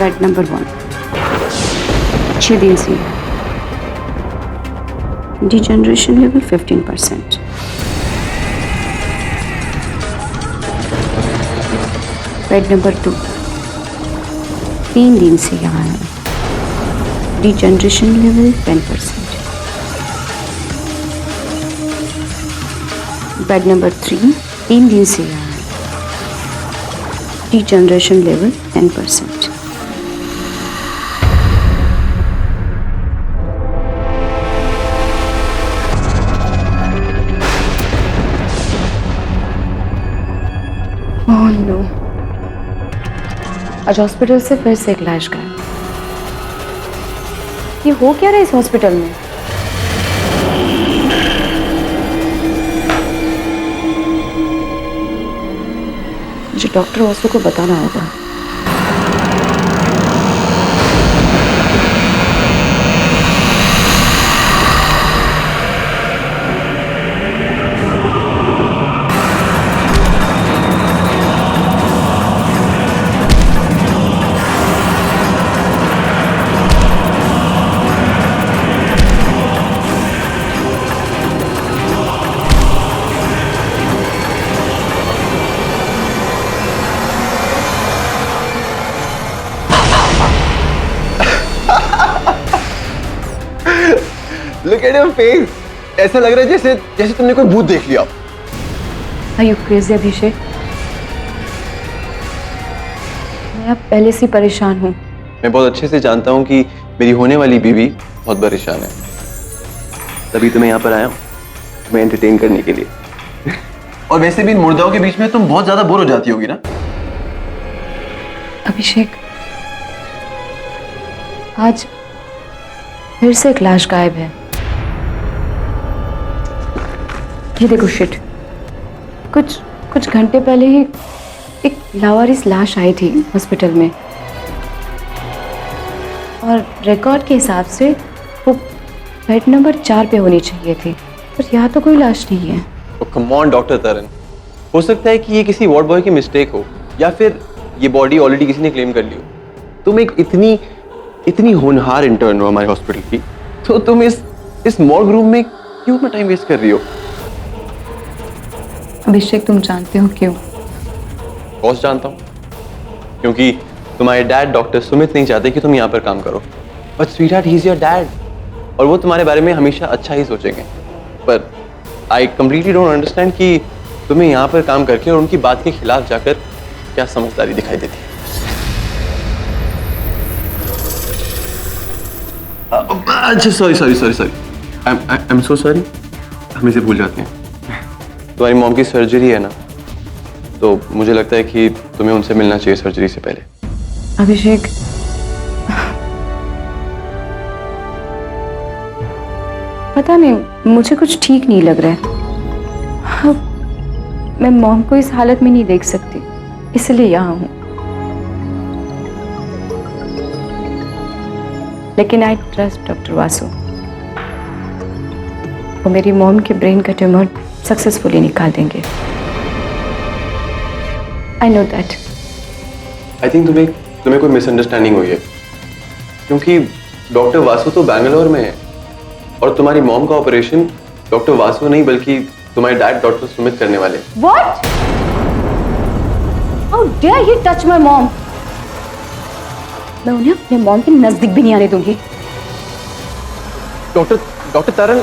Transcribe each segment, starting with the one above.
Bed number 1, 6 दिन से degeneration level 15%। Bed number 2, 3 दिन से यहाँ है, डिजेनरेशन लेवल 10%। बेड नंबर 3, 3 दिन से यहाँ है, डिजेनरेशन लेवल 10%। ओह नो, आज हॉस्पिटल से फिर से एक लाश गायब। ये हो क्या रहा है इस हॉस्पिटल में? मुझे डॉक्टर वासु को बताना होगा। Look at your face. ऐसा लग रहा है जैसे जैसे तुमने कोई भूत देख लिया। Are you crazy, अभिषेक? मैं अब पहले से परेशान हूँ। मैं बहुत अच्छे से जानता हूँ कि मेरी होने वाली बीवी बहुत परेशान है, तभी तो मैं यहाँ पर आया हूँ, तुम्हें एंटरटेन करने के लिए। और वैसे भी इन मुर्दाओं के बीच में तुम बहुत ज्यादा बोर हो जाती होगी ना। अभिषेक, आज फिर से एक लाश गायब है। ये देखो शिट, कुछ घंटे पहले ही एक लावारिस लाश आई थी हॉस्पिटल में, और रिकॉर्ड के हिसाब से वो बेड नंबर 4 पे होनी चाहिए थी, पर यहाँ तो कोई लाश नहीं है। कम ऑन डॉक्टर तरन, हो सकता है कि ये किसी वार्ड बॉय की मिस्टेक हो, या फिर ये बॉडी ऑलरेडी किसी ने क्लेम कर ली हो। तुम एक इतनी होनहार इंटर्न हो हमारे हॉस्पिटल की, तो तुम इस मॉर्ग रूम में क्यों अपना टाइम वेस्ट कर रही हो? अभिषेक, तुम जानते हो क्यों? बॉस जानता हूँ, क्योंकि तुम्हारे डैड डॉक्टर सुमित नहीं चाहते कि तुम यहाँ पर काम करो। But sweetheart, he is your dad, और वो तुम्हारे बारे में हमेशा अच्छा ही सोचेंगे। पर आई कंप्लीटली डोंट अंडरस्टैंड कि तुम्हें यहाँ पर काम करके और उनकी बात के खिलाफ जाकर क्या समझदारी दिखाई देती है। अच्छा, sorry, I am so sorry, हम इसे भूल जाते हैं। तुम्हारी मॉम की सर्जरी है ना, तो मुझे लगता है कि तुम्हें उनसे मिलना चाहिए सर्जरी से पहले। अभिषेक, पता नहीं, मुझे कुछ ठीक नहीं लग रहा है। मैं मॉम को इस हालत में नहीं देख सकती, इसलिए यहाँ हूँ। लेकिन आई ट्रस्ट डॉक्टर वासु, वो मेरी मॉम के ब्रेन का ट्यूमर सक्सेसफुली निकाल देंगे। I know that. I think तुम्हें कोई मिसअंडरस्टैंडिंग हुई है, क्योंकि डॉक्टर वासु तो बैंगलोर में है, और तुम्हारी मॉम का ऑपरेशन डॉक्टर वासु नहीं बल्कि तुम्हारे डैड डॉक्टर सुमित करने वाले। What? How dare you touch my mom? मैं उन्हें अपने मॉम के नजदीक भी नहीं आने दूंगी। Doctor Taran,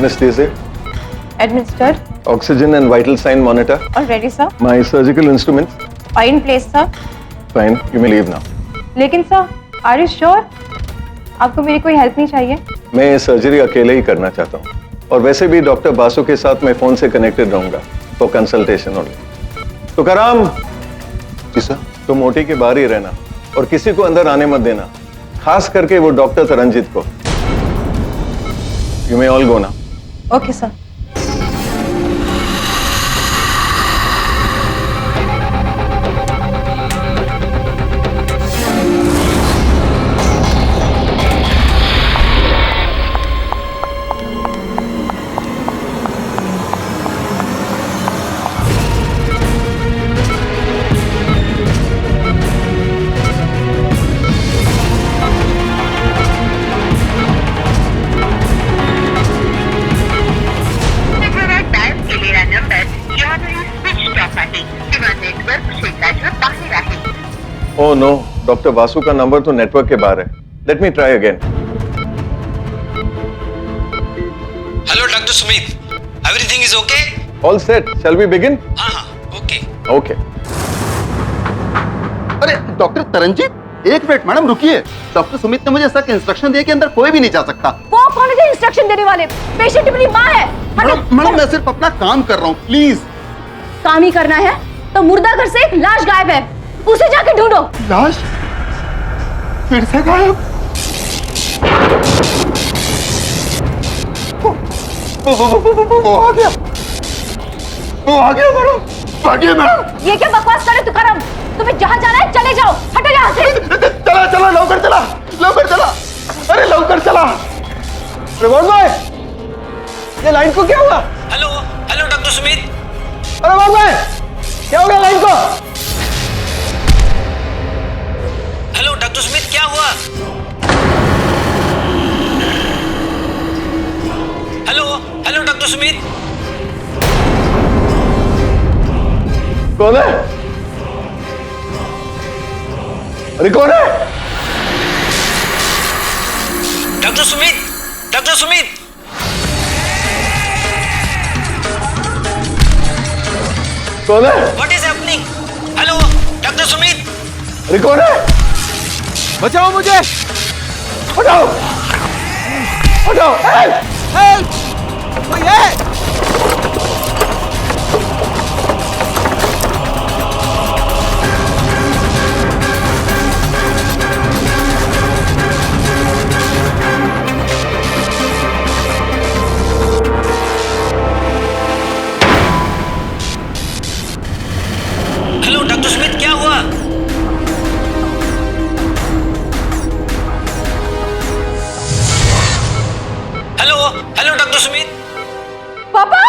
Anesthesia, Administered. oxygen and vital sign monitor. Already, sir. My surgical instruments. Are in place, sir. Fine, you may leave now. लेकिन सर, are you sure? आपको मेरी कोई हेल्प नहीं चाहिए? मैं ये सर्जरी अकेले ही करना चाहता हूँ, और वैसे भी डॉक्टर बासु के साथ मैं फोन से कनेक्टेड रहूंगा फॉर कंसल्टेशन ओनली। तुकाराम, जी सर। तो मोटी के बाहर ही रहना और किसी को अंदर आने मत देना, खास करके वो डॉक्टर तरनजीत को। यू मे ऑल गो ना। Okay sir. Oh no, doctor Vasu का नंबर तो नेटवर्क के बाहर है। Let me try again. Hello doctor Sumit, everything is okay? All set, shall we begin? हाँ, ओके। ओके। अरे डॉक्टर तरनजीत, एक मिनट मैडम रुकिए। डॉक्टर सुमित ने मुझे सख्त इंस्ट्रक्शन दिए कि अंदर कोई भी नहीं जा सकता। वो कौन है इंस्ट्रक्शन देने वाले? पेशेंट मेरी माँ है। मैडम मैं सिर्फ अपना काम कर रहा हूँ, प्लीज। काम ही करना है तो मुर्दा घर से एक लाश गायब है, उसे जाके ढूंढो। लाश फिर से गायब? वो आ गया, वो आ गया मैडम, आ गया मैडम। ये क्या बकवास करे तू करम? तुम्हें जहाँ जाना है चले जाओ, हटो यहाँ से। चला चला, लौकर चला, लौकर चला, अरे लौकर चला। रिवॉर्ड भाई, ये लाइन को क्या हुआ? Hello hello doctor Sumit. अरे रिवॉर्ड भाई, क्या हो गया लाइन को? हेलो डॉक्टर सुमित, क्या हुआ? Hello hello doctor Sumit. कौन है? अरे कौन है? Doctor Sumit, doctor Sumit. कौन है? What is happening? Hello doctor Sumit. अरे कौन है? बचाओ मुझे, हटाओ, हटाओ, हेल्प! हेल्प, कोई है? हेलो डॉक्टर सुमित, क्या हुआ? Hello hello doctor Sumit. पापा,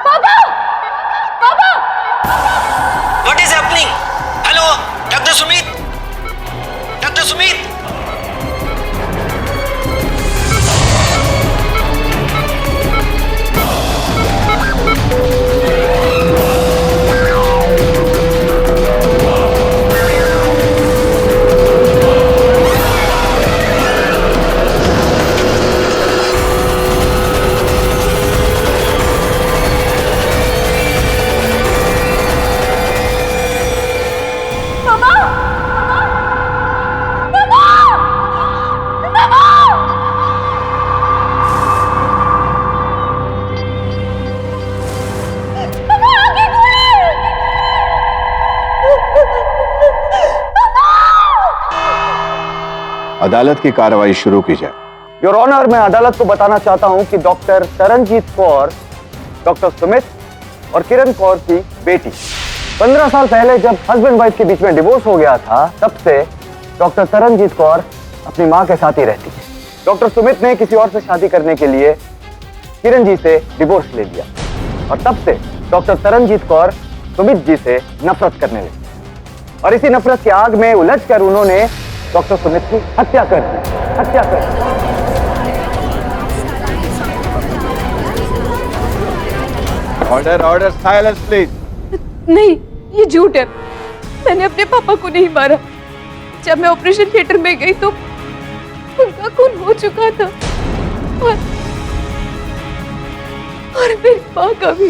पापा, पापा। What is happening? Hello doctor Sumit, doctor Sumit. अदालत की कार्रवाई शुरू की जाए। योर ऑनर, मैं अदालत को बताना चाहता हूं कि डॉक्टर तरनजीत कौर डॉक्टर सुमित और किरण कौर की बेटी। 15 साल पहले जब हस्बैंड वाइफ के बीच में डिवोर्स हो गया था, तब से डॉक्टर तरनजीत कौर अपनी मां के साथ ही रहती है। डॉक्टर सुमित ने किसी और से शादी करने के लिए किरण जी से डिवोर्स ले लिया और तब से डॉक्टर तरनजीत कौर सुमित जी से नफरत करने लगी और इसी नफरत की आग में उलझकर उन्होंने डॉक्टर सुमित की हत्या कर दी। हत्या कर दी। Order, order, silence please. नहीं, ये झूठ है। मैंने अपने पापा को नहीं मारा। जब मैं ऑपरेशन थिएटर में गई तो उनका खून हो चुका था और मेरी माँ का भी।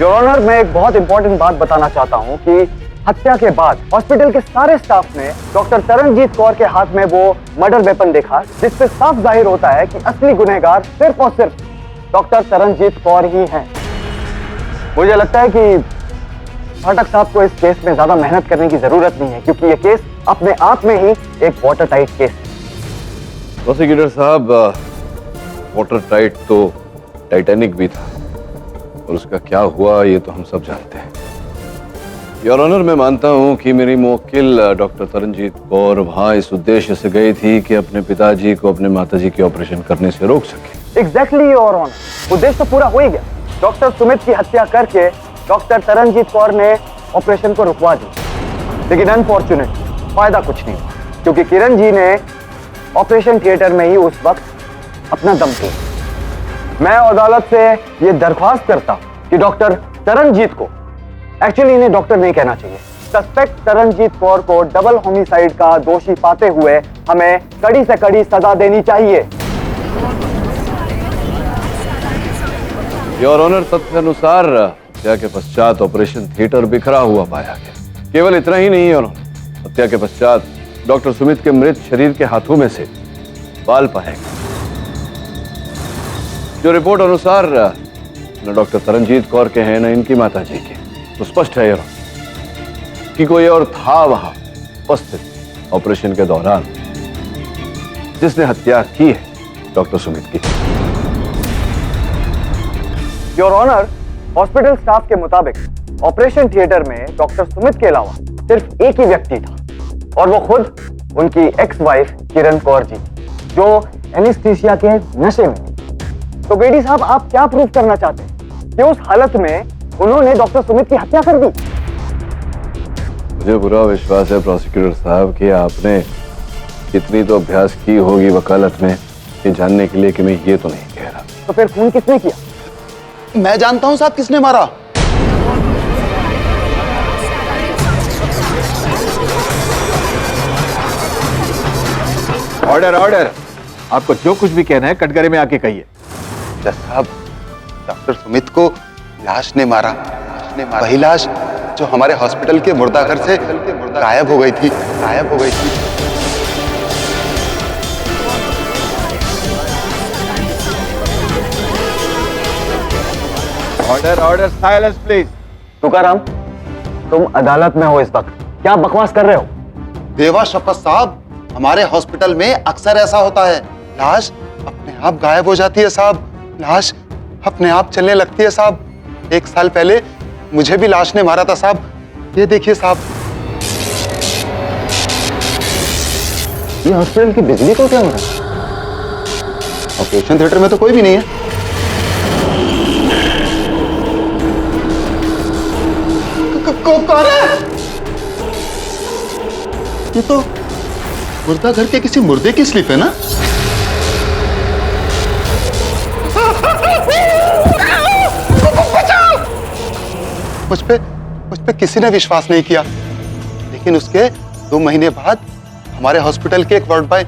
योर ऑनर, मैं एक बहुत इंपॉर्टेंट बात बताना चाहता हूँ कि हत्या के बाद हॉस्पिटल के सारे स्टाफ ने डॉक्टर तरनजीत कौर के हाथ में वो मर्डर वेपन देखा, जिससे साफ जाहिर होता है कि असली गुनहगार सिर्फ और सिर्फ डॉक्टर तरनजीत कौर ही हैं। मुझे लगता है कि फाटक साहब को इस केस में ज्यादा मेहनत करने की जरूरत नहीं है, क्योंकि ये केस अपने आप में ही एक वाटर टाइट केस है। प्रोसिक्यूटर साहब, वाटर टाइट तो टाइटैनिक भी था, और उसका क्या हुआ ये तो हम सब जानते हैं। योर ऑनर, मैं मानता हूं कि मेरी मुवक्किल डॉक्टर तरनजीत कौर वहां इस उद्देश्य से गई थी कि अपने पिताजी को अपने माताजी के ऑपरेशन करने से रोक सके। एग्जैक्टली योर ऑनर, उद्देश्य तो पूरा हो ही गया। डॉक्टर सुमित की हत्या करके डॉक्टर तरनजीत कौर ने ऑपरेशन को रुकवा दिया, लेकिन अनफॉर्चुनेट फायदा कुछ नहीं हुआ, क्योंकि किरण जी ने ऑपरेशन थिएटर में ही उस वक्त अपना दम तोड़ा। मैं अदालत से ये दरख्वास्त करता कि डॉक्टर तरनजीत को, एक्चुअली इन्हें डॉक्टर नहीं कहना चाहिए, सस्पेक्ट तरनजीत कौर को डबल होमिसाइड का दोषी पाते हुए हमें कड़ी से कड़ी सजा देनी चाहिए। योर ऑनर, तथ्य अनुसार हत्या के पश्चात ऑपरेशन थिएटर बिखरा हुआ पाया गया। केवल इतना ही नहीं, योर ऑनर, हत्या के पश्चात डॉक्टर सुमित के मृत शरीर के हाथों में से बाल पाए गए। जो रिपोर्ट अनुसार न डॉक्टर तरनजीत कौर के हैं न इनकी माताजी के, तो स्पष्ट है योर ऑनर कि कोई और था वहां उपस्थित ऑपरेशन के दौरान जिसने हत्या की है डॉक्टर सुमित की। योर ऑनर, हॉस्पिटल स्टाफ के मुताबिक ऑपरेशन थिएटर में डॉक्टर सुमित के अलावा सिर्फ एक ही व्यक्ति था, और वो खुद उनकी एक्स वाइफ किरण कौर जी, जो एनेस्थीसिया के नशे में थी। तो बेडी साहब, आप क्या प्रूव करना चाहते हैं कि उस हालत में उन्होंने डॉक्टर सुमित की हत्या कर दी? मुझे पूरा विश्वास है प्रोसिक्यूटर साहब कि आपने इतनी तो अभ्यास की होगी वकालत में ये जानने के लिए कि मैं ये तो नहीं कह रहा। तो फिर खून किसने किया? मैं जानता हूं साहब किसने मारा। ऑर्डर ऑर्डर, आपको जो कुछ भी कहना है कटघरे में आके कहिए। जज साहब, डॉक्टर सुमित को लाश ने मारा। वही लाश जो हमारे हॉस्पिटल के मुर्दाघर से गायब हो गई थी। Order order, silence please. Tukaram, तुम अदालत में हो इस वक्त, क्या बकवास कर रहे हो? देवा शपथ साहब, हमारे हॉस्पिटल में अक्सर ऐसा होता है, लाश अपने आप गायब हो जाती है साहब, लाश अपने आप चलने लगती है साहब। 1 साल पहले मुझे भी लाश ने मारा था साहब, ये देखिए साहब। ये हॉस्पिटल की बिजली को क्या हो रहा है? ऑपरेशन थिएटर में तो कोई भी नहीं है। कौन है? ये तो मुर्दा घर के किसी मुर्दे की स्लिप है ना? मुझ पे किसी ने विश्वास नहीं किया, लेकिन उसके 2 महीने बाद हमारे हॉस्पिटल के एक वार्ड बॉय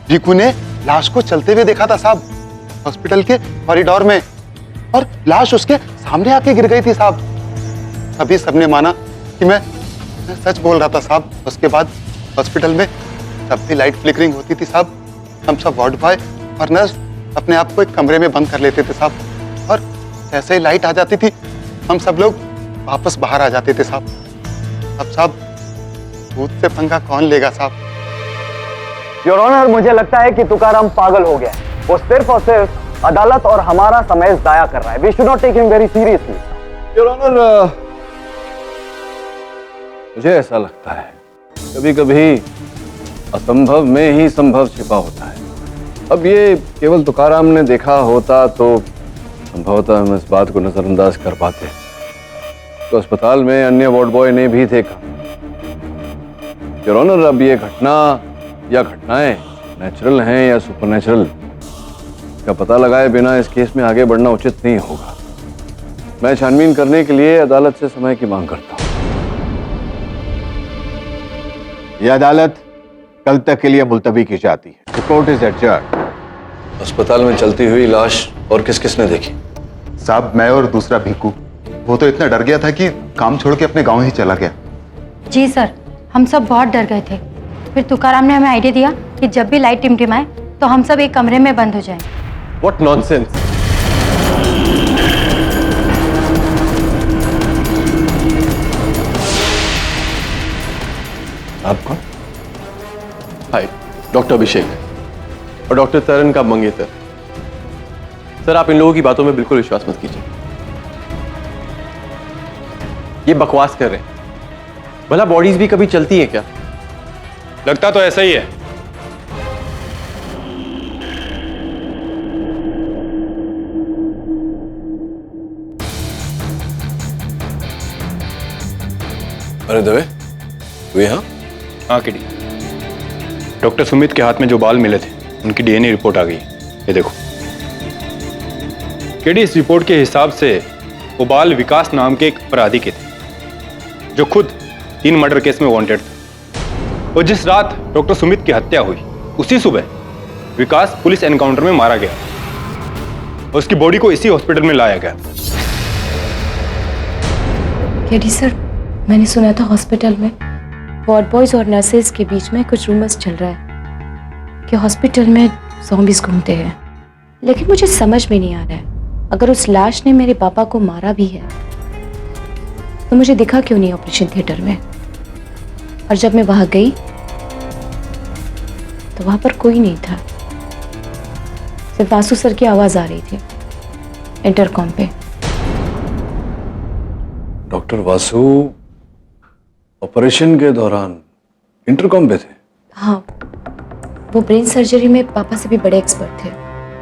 भीकू ने लाश को चलते हुए देखा था साहब, हॉस्पिटल के कॉरिडोर में, और लाश उसके सामने आके गिर गई थी साहब। अभी सबने माना कि मैं सच बोल रहा था साहब। उसके बाद हॉस्पिटल में जब भी लाइट फ्लिकरिंग होती थी साहब, हम सब वार्ड बॉय और नर्स अपने आप को एक कमरे में बंद कर लेते थे साहब, और जैसे ही लाइट आ जाती थी हम सब लोग वापस बाहर आ जाते थे साहब। अब साहब, भूत से पंगा कौन लेगा साहब? योर ऑनर, मुझे लगता है कि तुकाराम पागल हो गया है। वो सिर्फ और सिर्फ अदालत और हमारा समय जाया कर रहा है। We should not take him very seriously. Your honour, मुझे ऐसा लगता है कभी कभी असंभव में ही संभव छिपा होता है। अब ये केवल तुकाराम ने देखा होता तो संभवतः हम इस बात को नजरअंदाज कर पाते, तो अस्पताल में अन्य वार्ड बॉय ने भी देखा। योर ऑनर, अब ये घटना या घटनाएं नेचुरल हैं या सुपरनेचुरल का पता लगाए बिना इस केस में आगे बढ़ना उचित नहीं होगा। मैं छानबीन करने के लिए अदालत से समय की मांग करता हूं। यह अदालत कल तक के लिए मुलतवी की जाती है। Court is adjourned. अस्पताल में चलती हुई लाश और किस किस ने देखी? साहब, मैं और दूसरा भीकू। वो तो इतना डर गया था कि काम छोड़ के अपने गांव ही चला गया। जी सर, हम सब बहुत डर गए थे। फिर तुकाराम ने हमें आइडिया दिया कि जब भी लाइट टिमटिमाए तो हम सब एक कमरे में बंद हो जाएं। What nonsense! आप कौन? हाय, डॉक्टर अभिषेक और डॉक्टर तरन का मंगेतर। सर, आप इन लोगों की बातों में बिल्कुल विश्वास मत कीजिए। ये बकवास कर रहे हैं। भला बॉडीज भी कभी चलती हैं क्या? लगता तो ऐसा ही है। अरे दवे, तू यहाँ? हाँ किडी, डॉक्टर सुमित के हाथ में जो बाल मिले थे उनकी डीएनए रिपोर्ट आ गई। ये देखो किडी, इस रिपोर्ट के हिसाब से वो बाल विकास नाम के एक अपराधी के थे जो खुद 3 मर्डर केस में वांटेड था। और जिस रात डॉक्टर सुमित की हत्या हुई उसी सुबह विकास पुलिस एनकाउंटर में मारा गया और उसकी बॉडी को इसी हॉस्पिटल में लाया गया। केडी सर, मैंने सुना था हॉस्पिटल में वार्ड बॉयज और नर्सेज के बीच में कुछ रूमर्स चल रहा है कि हॉस्पिटल में ज़ॉम्बीज घूमते हैं। लेकिन मुझे समझ में नहीं आ रहा है, अगर उस लाश ने मेरे पापा को मारा भी है तो मुझे दिखा क्यों नहीं ऑपरेशन थिएटर में? और जब मैं वहां गई तो वहां पर कोई नहीं था, सिर्फ वासु सर की आवाज आ रही थी इंटरकॉम पे। डॉक्टर वासु ऑपरेशन के दौरान इंटरकॉम पे थे? हाँ, वो ब्रेन सर्जरी में पापा से भी बड़े एक्सपर्ट थे,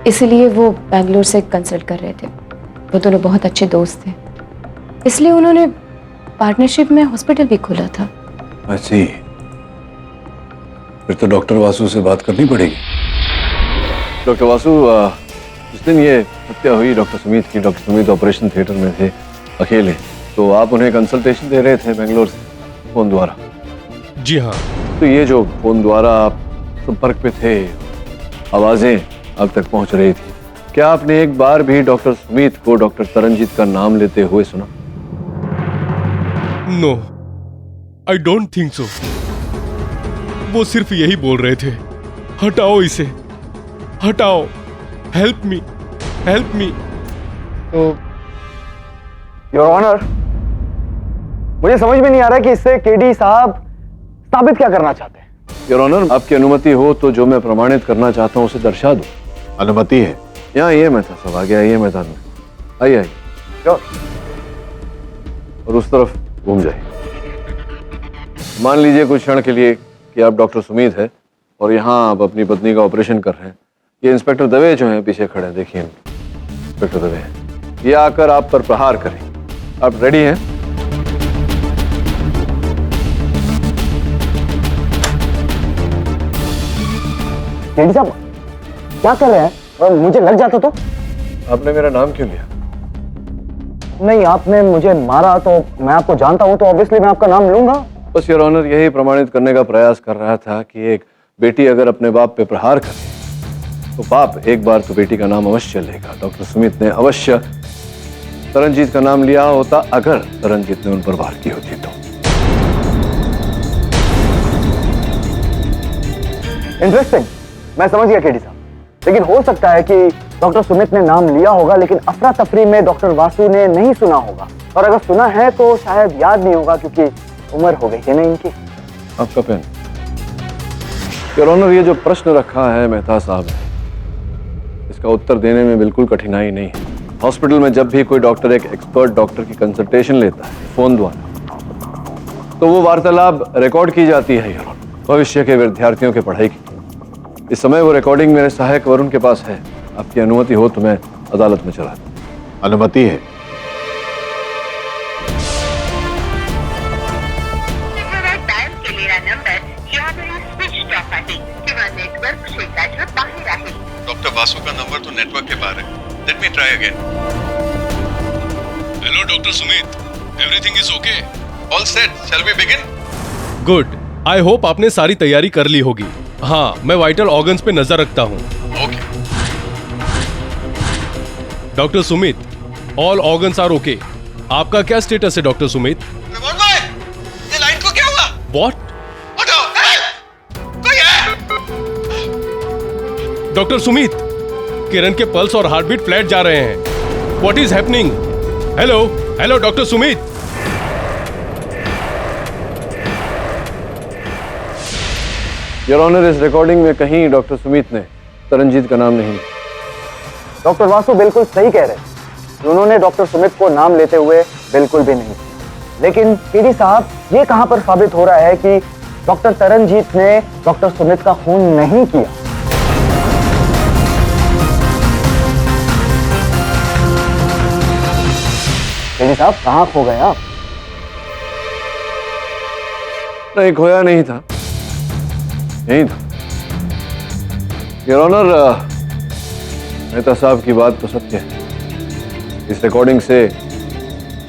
इसीलिए वो बैंगलोर से कंसल्ट कर रहे थे। वो दोनों बहुत अच्छे दोस्त थे, इसलिए उन्होंने पार्टनरशिप में हॉस्पिटल भी खोला था। ऐसी फिर तो डॉक्टर वासु से बात करनी पड़ेगी। डॉक्टर वासु, जिस दिन ये हत्या हुई डॉक्टर सुमित की, डॉक्टर सुमित ऑपरेशन थिएटर में थे अकेले, तो आप उन्हें कंसल्टेशन दे रहे थे बेंगलोर से फोन द्वारा? जी हाँ। तो ये जो फोन द्वारा आप संपर्क पे थे, आवाजें आप तक पहुंच रही थी, क्या आपने एक बार भी डॉक्टर सुमित को डॉक्टर तरनजीत का नाम लेते हुए सुना? No, I don't think so. वो सिर्फ यही बोल रहे थे, हटाओ इसे, हटाओ, हेल्प मी, हेल्प मी। तो योर ऑनर, मुझे समझ में नहीं आ रहा कि इससे केडी साहब साबित क्या करना चाहते हैं। योर ऑनर, आपकी अनुमति हो तो जो मैं प्रमाणित करना चाहता हूं उसे दर्शा दूं। अनुमति है? यहाँ आइए मेहता साहब, आगे आइए मैदान में, आइए आइए। और उस तरफ घूम जाइए। मान लीजिए कुछ क्षण के लिए कि आप डॉक्टर सुमित है और यहाँ आप अपनी पत्नी का ऑपरेशन कर रहे हैं। ये इंस्पेक्टर दवे जो हैं पीछे खड़े हैं, देखिए इंस्पेक्टर दवे हैं, ये आकर आप पर प्रहार करें। आप रेडी हैं? केडी साहब क्या कर रहे हैं? मुझे लग जाता तो? आपने मेरा नाम क्यों लिया? नहीं, आपने मुझे मारा तो मैं आपको जानता हूं, तो ऑब्वियसली मैं आपका नाम लूंगा। बस योर ऑनर, यही प्रमाणित करने का प्रयास कर रहा था कि एक बेटी अगर अपने बाप पे प्रहार करे तो बाप एक बार तो बेटी का नाम अवश्य लेगा। डॉक्टर सुमित ने अवश्य तरनजीत का नाम लिया होता अगर तरनजीत ने उन पर वार की होती तो। इंटरेस्टिंग, मैं समझ गया केडी साहब, लेकिन हो सकता है कि डॉक्टर सुमित ने नाम लिया होगा लेकिन अफरा तफरी में डॉक्टर वासु ने नहीं सुना होगा, और अगर सुना है तो शायद याद नहीं होगा क्योंकि उम्र हो गई है ना इनकी। आपका पेन। योर ऑनर, ये जो प्रश्न रखा है मेहता साहब ने, इसका उत्तर देने में बिल्कुल कठिनाई नहीं है। हॉस्पिटल में जब भी कोई डॉक्टर एक एक्सपर्ट डॉक्टर की कंसल्टेशन लेता है फोन द्वारा, तो वो वार्तालाप रिकॉर्ड की जाती है योर ऑनर, भविष्य के विद्यार्थियों के पढ़ाई की। इस समय वो रिकॉर्डिंग मेरे सहायक वरुण के पास है। आपकी अनुमति हो तो मैं अदालत में चला दूं। अनुमति है। डॉक्टर वासु का नंबर तो नेटवर्क के बाहर है। Let me try again. Hello doctor Sumit, everything is okay? All set, shall we begin? Good, I hope आपने सारी तैयारी कर ली होगी। हाँ, मैं वाइटल ऑर्गन्स पे नजर रखता हूँ। Okay. Doctor Sumit, all organs are okay. आपका क्या स्टेटस है डॉक्टर सुमित? ये लाइन को क्या हुआ? व्हाट? कोई है? डॉक्टर सुमित, किरण के पल्स और हार्ट बीट फ्लैट जा रहे हैं। What is happening? Hello hello doctor Sumit. Your honour, इस रिकॉर्डिंग में कहीं डॉक्टर सुमित ने तरनजीत का नाम नहीं। डॉक्टर वासु बिल्कुल सही कह रहे हैं। उन्होंने डॉक्टर सुमित को नाम लेते हुए बिल्कुल भी नहीं। लेकिन पीडी साहब, ये कहां पर साबित हो रहा है कि डॉक्टर तरनजीत ने डॉक्टर सुमित का खून नहीं किया? पीडी साहब, कहां खो गए आप? नहीं, खोया नहीं था, यही था। योर ऑनर, मेहता साहब की बात तो सत्य है। इस रिकॉर्डिंग से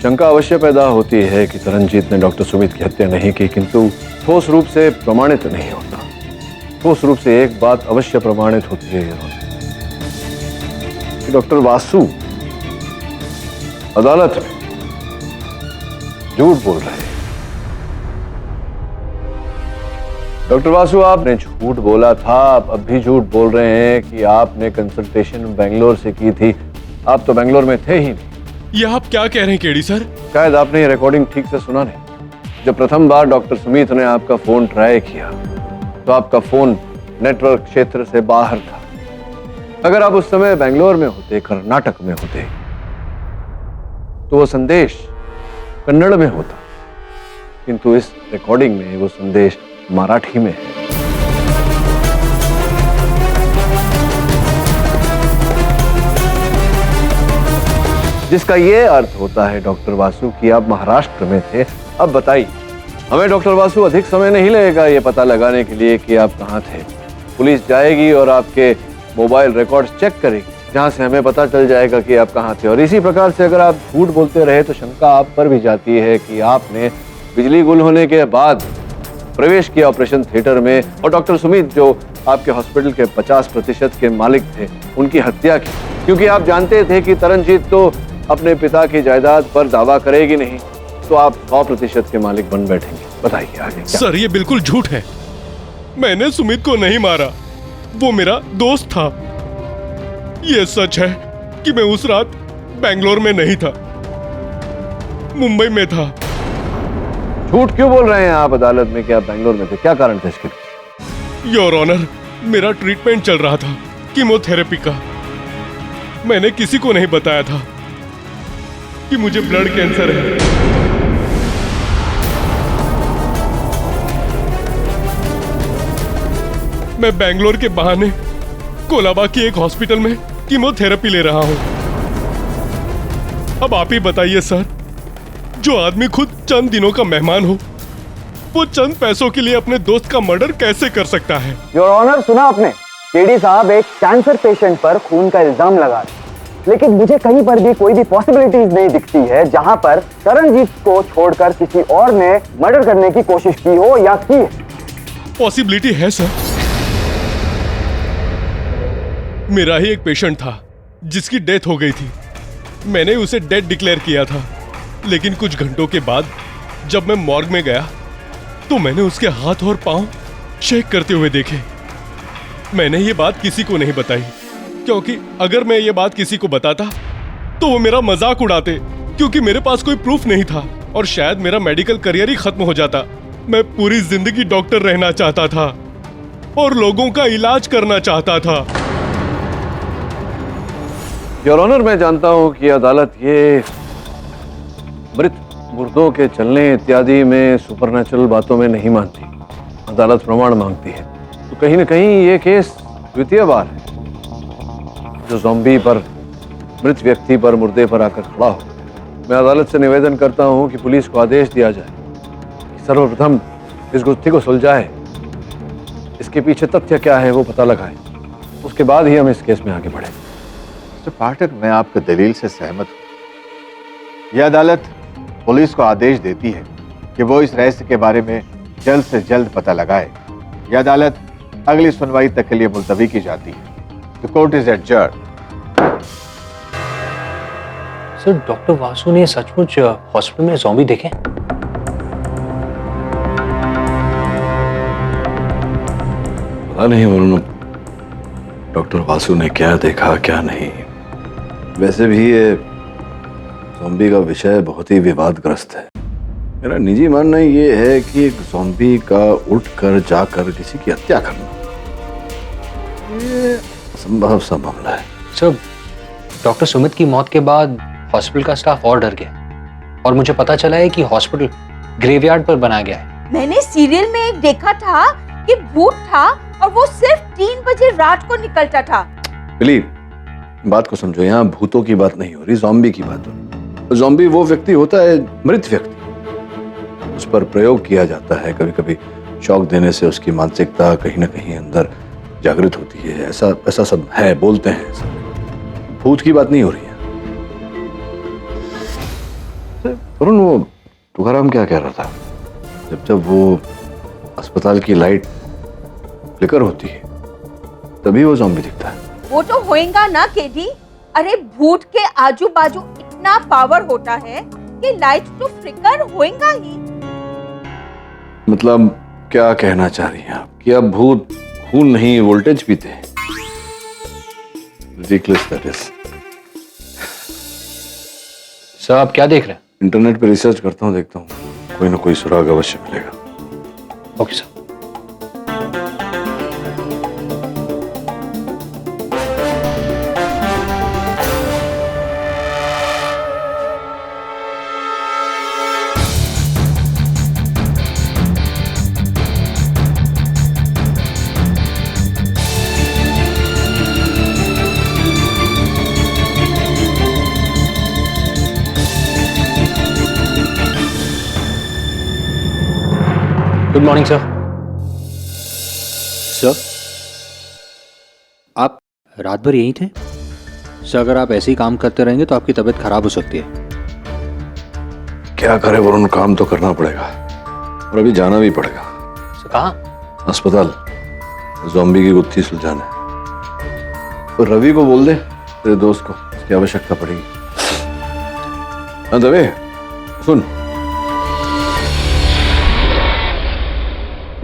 शंका अवश्य पैदा होती है कि तरनजीत ने डॉक्टर सुमित की हत्या नहीं की, किंतु ठोस रूप से प्रमाणित नहीं होता। ठोस रूप से एक बात अवश्य प्रमाणित होती है योर ऑनर, कि डॉक्टर वासु अदालत में झूठ बोल रहे हैं। डॉक्टर वासु, आपने झूठ बोला था, आप अब भी झूठ बोल रहे हैं कि आपने कंसल्टेशन बेंगलोर से की थी। आप तो बेंगलोर में थे ही नहीं। ये आप क्या कह रहे हैं केडी सर? शायद आपने ये रिकॉर्डिंग ठीक से सुना नहीं। जब प्रथम बार डॉक्टर सुमित ने आपका फोन ट्राई किया तो आपका फोन नेटवर्क क्षेत्र से बाहर था। अगर आप उस समय बेंगलोर में होते, कर्नाटक में होते, तो वो संदेश कन्नड़ में होता, किंतु इस रिकॉर्डिंग में वो संदेश मराठी में है। जिसका ये अर्थ होता है डॉक्टर वासु कि आप महाराष्ट्र में थे। अब बताइए, हमें डॉक्टर वासु अधिक समय नहीं लगेगा ये पता लगाने के लिए कि आप कहां थे। पुलिस जाएगी और आपके मोबाइल रिकॉर्ड्स चेक करेगी, जहां से हमें पता चल जाएगा कि आप कहां थे। और इसी प्रकार से अगर आप झूठ बोलते रहे तो शंका आप पर भी जाती है कि आपने बिजली गुल होने के बाद प्रवेश किया ऑपरेशन थिएटर में और डॉक्टर सुमित, जो आपके हॉस्पिटल के 50% के मालिक थे, उनकी हत्या की, क्योंकि आप जानते थे कि तरनजीत तो अपने पिता की जायदाद पर दावा करेगी नहीं, तो आप 100% के मालिक बन बैठेंगे। बताइए आगे क्या? सर, ये बिल्कुल झूठ है। मैंने सुमित को नहीं मारा, वो मेरा दोस्त था। ये सच है कि मैं उस रात बेंगलोर में नहीं था, मुंबई में था। झूठ क्यों बोल रहे हैं आप अदालत में कि आप बेंगलोर में थे? क्या कारण था इसके? योर ऑनर, मेरा ट्रीटमेंट चल रहा था कीमोथेरेपी का। मैंने किसी को नहीं बताया था कि मुझे ब्लड कैंसर है। मैं बेंगलोर के बहाने कोलाबा की एक हॉस्पिटल में कीमोथेरेपी ले रहा हूं। अब आप ही बताइए सर, जो आदमी खुद चंद दिनों का मेहमान हो, वो चंद पैसों के लिए अपने दोस्त का मर्डर कैसे कर सकता है? योर ऑनर, सुना आपने? केडी साहब एक कैंसर पेशेंट पर खून का इल्जाम लगा रहे, लेकिन मुझे कहीं पर भी कोई भी पॉसिबिलिटीज नहीं दिखती है जहां पर तरनजीत को छोड़कर किसी और ने मर्डर करने की कोशिश की हो या की है। पॉसिबिलिटी है सर। मेरा ही एक पेशेंट था जिसकी डेथ हो गई थी। मैंने उसे डेड डिक्लेयर किया था, लेकिन कुछ घंटों के बाद जब मैं मॉर्ग में गया तो मैंने उसके हाथ और पांव चेक करते हुए देखे। मैंने ये बात किसी को नहीं बताई, क्योंकि अगर मैं ये बात किसी को बताता तो वो मेरा मजाक उड़ाते, क्योंकि मेरे पास कोई प्रूफ नहीं था और शायद मेरा मेडिकल करियर ही खत्म हो जाता। मैं पूरी जिंदगी डॉक्टर रहना चाहता था और लोगों का इलाज करना चाहता था। योर ऑनर, मैं जानता हूं कि अदालत ये मृत मुर्दों के चलने इत्यादि में सुपरनैचुरल बातों में नहीं मानती। अदालत प्रमाण मांगती है। तो कहीं ना कहीं ये केस द्वितीय बार है जो ज़ॉम्बी पर, मृत व्यक्ति पर, मुर्दे पर आकर खड़ा हो। मैं अदालत से निवेदन करता हूं कि पुलिस को आदेश दिया जाए कि सर्वप्रथम इस गुत्थी को सुलझाए, इसके पीछे तथ्य क्या है वो पता लगाए, उसके बाद ही हम इस केस में आगे बढ़े। मिस्टर पाठक, मैं आपके दलील से सहमत हूं। यह अदालत पुलिस को आदेश देती है कि वो इस रहस्य के बारे में जल्द से जल्द पता लगाए। यह अदालत अगली सुनवाई तक के लिए मुलतवी की जाती है। The court is adjourned. Sir, doctor Vasu ने सचमुच हॉस्पिटल में ज़ॉम्बी देखे? पता नहीं उन्होंने डॉक्टर वासु ने क्या देखा क्या नहीं। वैसे भी ये ज़ॉम्बी का विषय बहुत ही विवादग्रस्त है। मेरा निजी मानना ये है कि एक ज़ॉम्बी का उठकर जाकर किसी की हत्या करना ये असंभव सा मामला है। सर, डॉक्टर सुमित की मौत के बाद हॉस्पिटल का स्टाफ और डर गया और मुझे पता चला है कि हॉस्पिटल ग्रेवयार्ड पर बनाया गया है। मैंने सीरियल में एक देखा था कि भूत था और वो सिर्फ 3 बजे रात को निकलता था। बिली, बात को समझो, यहाँ भूतों की बात नहीं हो रही, ज़ॉम्बी की बात हो रही। ज़ॉम्बी वो व्यक्ति होता है, मृत व्यक्ति, उस पर प्रयोग किया जाता है। कभी कभी शॉक देने से उसकी मानसिकता कहीं ना कहीं अंदर जागृत होती है। ऐसा सब है, बोलते हैं ऐसा। भूत की बात नहीं हो रही है। वरुण, वो तुकाराम क्या कह रहा था? जब वो अस्पताल की लाइट फ्लिकर होती है तभी वो ज़ॉम्बी दिखता है। वो तो होएगा ना केडी। अरे भूत के आजू बाजू इतना पावर होता है कि लाइट तो फ्लिकर होएगा ही। मतलब क्या कहना चाह रही हैं आप कि अब भूत खून नहीं वोल्टेज पीते हैं? Ridiculous that is. सर, आप क्या देख रहे हैं? इंटरनेट पे रिसर्च करता हूँ, देखता हूँ, कोई ना कोई सुराग अवश्य मिलेगा। Okay sir. Good morning sir. Sir, आप रात भर यहीं थे? सर, अगर आप ऐसे ही काम करते रहेंगे तो आपकी तबीयत खराब हो सकती है। क्या करे वरुण, काम तो करना पड़ेगा और अभी जाना भी पड़ेगा। सर, कहाँ? अस्पताल, ज़ॉम्बी की गुत्थी सुलझाना है। तो रवि को बोल दे, तेरे दोस्त को, उसकी आवश्यकता पड़ेगी। हाँ दवे, सुन।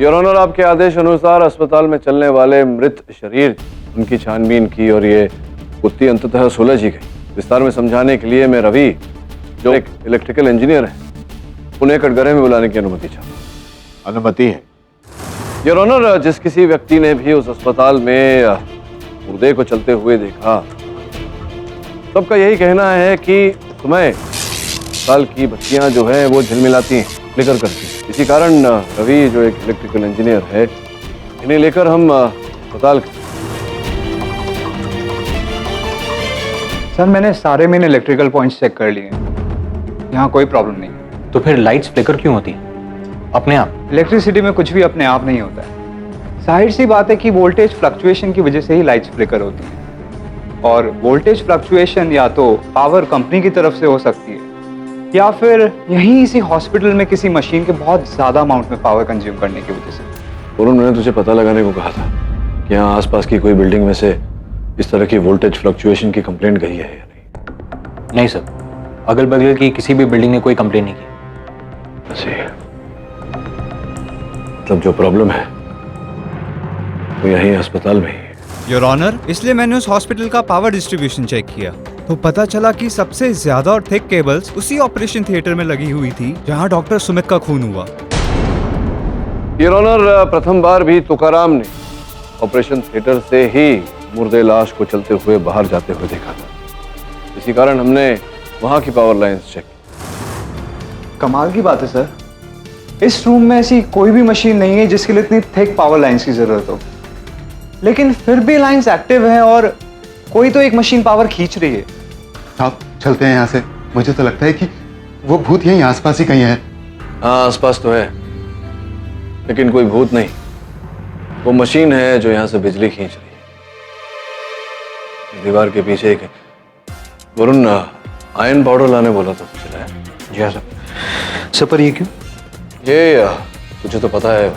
योर ऑनर, आपके आदेश अनुसार अस्पताल में चलने वाले मृत शरीर, उनकी छानबीन की और ये गुत्थी अंततः सुलझ ही गई। विस्तार में समझाने के लिए मैं रवि, जो एक इलेक्ट्रिकल इंजीनियर है, उन्हें कटघरे में बुलाने की अनुमति चाहता। अनुमति है। योर ऑनर, जिस किसी व्यक्ति ने भी उस अस्पताल में मुर्दे को चलते हुए देखा, सबका यही कहना है कि सुबह अस्पताल की बत्तियां जो है वो झिलमिलाती हैं, फ्लिकर करती हैं। इसी कारण रवि, जो एक इलेक्ट्रिकल इंजीनियर है, इन्हें लेकर हम अस्पताल। सर, मैंने सारे मेन इलेक्ट्रिकल पॉइंट्स चेक कर लिए हैं, यहाँ कोई प्रॉब्लम नहीं। तो फिर लाइट्स फ्लिकर क्यों होती हैं अपने आप? इलेक्ट्रिसिटी में कुछ भी अपने आप नहीं होता है। जाहिर सी बात है कि वोल्टेज फ्लक्चुएशन की वजह से ही लाइट्स फ्लिकर होती हैं, और वोल्टेज फ्लक्चुएशन या तो पावर कंपनी की तरफ से हो सकती है या फिर यहीं इसी हॉस्पिटल में किसी मशीन के बहुत ज्यादा अमाउंट में पावर कंज्यूम करने की वजह से। और उन्होंने तुझे पता लगाने को कहा था कि यहाँ आसपास की कोई बिल्डिंग में से इस तरह की वोल्टेज फ्लक्चुएशन की कंप्लेंट गई है या नहीं? नहीं सर, अगल बगल की किसी भी बिल्डिंग ने कोई कंप्लेंट नहीं की। मतलब जो प्रॉब्लम है वो यहीं अस्पताल में ही है। योर ऑनर, इसलिए मैंने उस हॉस्पिटल का पावर डिस्ट्रीब्यूशन चेक किया तो पता चला कि सबसे ज्यादा और थिक केबल्स उसी ऑपरेशन थिएटर में लगी हुई थी जहां डॉक्टर सुमित का खून हुआ। योर ऑनर, प्रथम बार भी तुकाराम ने ऑपरेशन थिएटर से ही मुर्दे लाश को चलते हुए बाहर जाते हुए देखा था। इसी कारण हमने वहां की पावर लाइंस चेक की। कमाल की बात है सर, इस रूम में ऐसी कोई भी मशीन नहीं है जिसके लिए इतनी थिक पावर लाइंस की जरूरत हो, लेकिन फिर भी लाइंस एक्टिव हैं और कोई तो एक मशीन पावर खींच रही है। आप चलते हैं यहाँ से, मुझे तो लगता है कि वो भूत यहीं आसपास ही कहीं है। हाँ, आसपास तो है, लेकिन कोई भूत नहीं, वो मशीन है जो यहाँ से बिजली खींच रही है। दीवार के पीछे एक वरुण, आयरन पाउडर लाने बोला था, चला है? जी हाँ सर। पर ये क्यों? ये तुझे तो पता है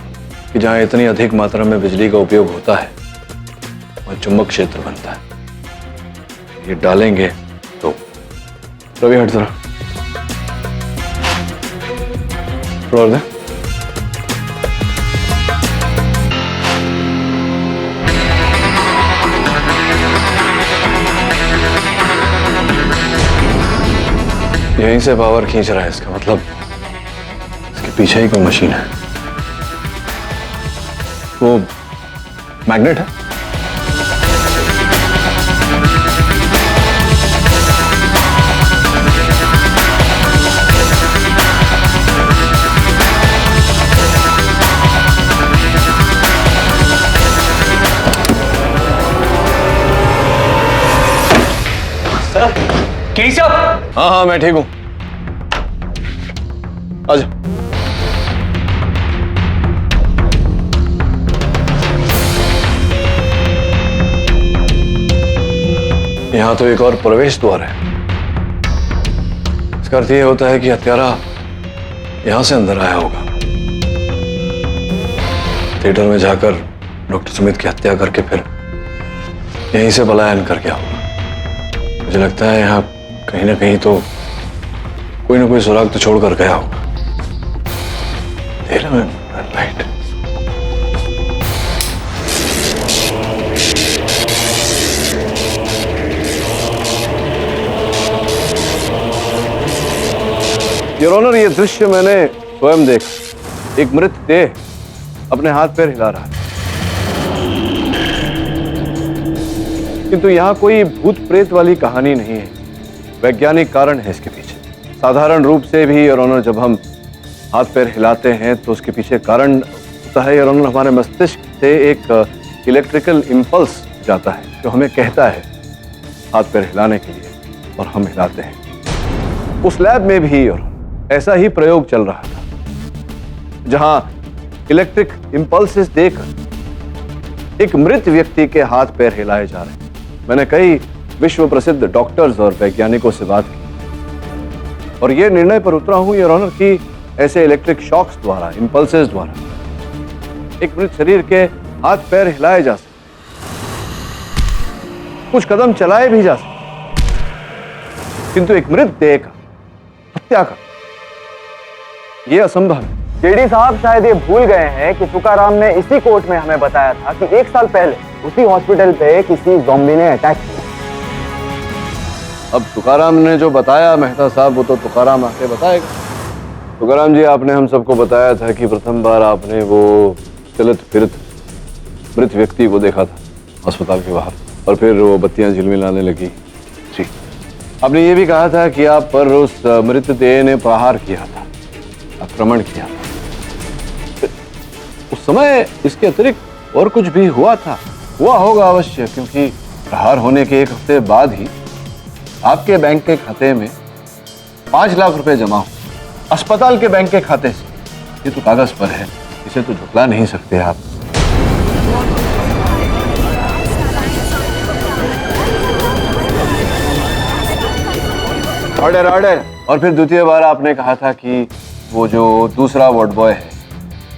कि जहाँ इतनी अधिक मात्रा में बिजली का उपयोग होता है वहाँ चुंबक क्षेत्र बनता है। ये डालेंगे तो रवि, हट जरा, थोड़ा और दे। यहीं से पावर खींच रहा है, इसका मतलब पीछे ही कोई मशीन है। वो मैग्नेट है। केडी साहब। हाँ हाँ मैं ठीक हूं। आजा। यहां तो एक और प्रवेश द्वार है। इसका अर्थ यह होता है कि हत्यारा यहां से अंदर आया होगा। थिएटर में जाकर डॉक्टर सुमित की हत्या करके फिर यहीं से पलायन कर गया होगा। मुझे लगता है यहाँ कहीं ना कहीं तो कोई ना कोई सुराग तो छोड़कर गया होगा। देर में लाइट। योर ऑनर, ये दृश्य मैंने स्वयं देखा। एक मृत देह अपने हाथ पैर हिला रहा है, किंतु यहाँ कोई भूत प्रेत वाली कहानी नहीं है। वैज्ञानिक कारण है इसके पीछे। साधारण रूप से भी योर ऑनर जब हम हाथ पैर हिलाते हैं तो उसके पीछे कारण होता है योर ऑनर, हमारे मस्तिष्क से एक इलेक्ट्रिकल इंपल्स जाता है जो हमें कहता है हाथ पैर हिलाने के लिए, और हम हिलाते हैं। उस लैब में भी योर ऐसा ही प्रयोग चल रहा था, जहां इलेक्ट्रिक इंपल्सेस देकर एक मृत व्यक्ति के हाथ पैर हिलाए जा रहे हैं। मैंने कई विश्व प्रसिद्ध डॉक्टर्स और वैज्ञानिकों से बात की और यह निर्णय पर उतरा हूं योर ऑनर कि ऐसे इलेक्ट्रिक शॉक्स द्वारा, इंपल्सेस द्वारा एक मृत शरीर के हाथ पैर हिलाए जा सकते, कुछ कदम चलाए भी जा सकते, किंतु एक मृत देह का हत्या का यह असंभव है। केडी साहब शायद ये भूल गए हैं कि तुकाराम ने इसी कोर्ट में हमें बताया था कि 1 साल पहले उसी हॉस्पिटल पे किसी ज़ॉम्बी ने अटैक किया। अब तुकाराम ने जो बताया मेहता साहब, वो तो तुकाराम आके बताएगा। तुकाराम जी, आपने हम सबको बताया था कि प्रथम बार आपने वो चलत फिरत मृत व्यक्ति को देखा था अस्पताल के बाहर, और फिर वो बत्तियां झिलमिलाने लगी। जी, आपने ये भी कहा था कि आप पर उस मृत देह ने प्रहार किया था, आक्रमण किया था। उस समय इसके अतिरिक्त और कुछ भी हुआ था? हुआ होगा अवश्य, क्योंकि प्रहार होने के 1 हफ्ते बाद ही आपके बैंक के खाते में 5 लाख रुपए जमा हो, अस्पताल के बैंक के खाते से। ये तो कागज पर है, इसे तो झुटला नहीं सकते आप। Order order. और फिर द्वितीय बार आपने कहा था कि वो जो दूसरा वार्ड बॉय है,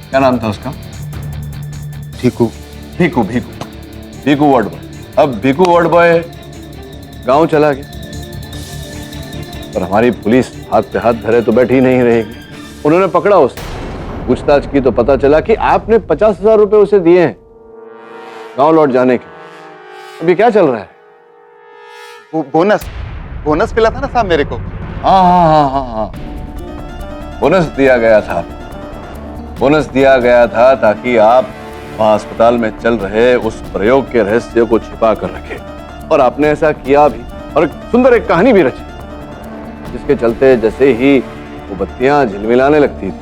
क्या नाम था उसका? भीकू। Bhiku Bhiku Bhiku ward boy. अब भीकू वार्ड बॉय गांव चला गया, पर हमारी पुलिस हाथ पे हाथ धरे तो बैठी नहीं रहेगी। उन्होंने पकड़ा उसे, पूछताछ की तो पता चला कि आपने 50,000 रुपए उसे दिए हैं गांव लौट जाने के। अभी क्या चल रहा है? वो बोनस मिला था ना साहब मेरे को। हाँ, बोनस दिया गया था। बोनस दिया गया था ताकि आप वहां अस्पताल में चल रहे उस प्रयोग के रहस्य को छिपा कर रखे, और आपने ऐसा किया भी, और सुंदर एक कहानी भी रची, जिसके चलते जैसे ही वो बत्तियां झिलमिलाने लगती थी,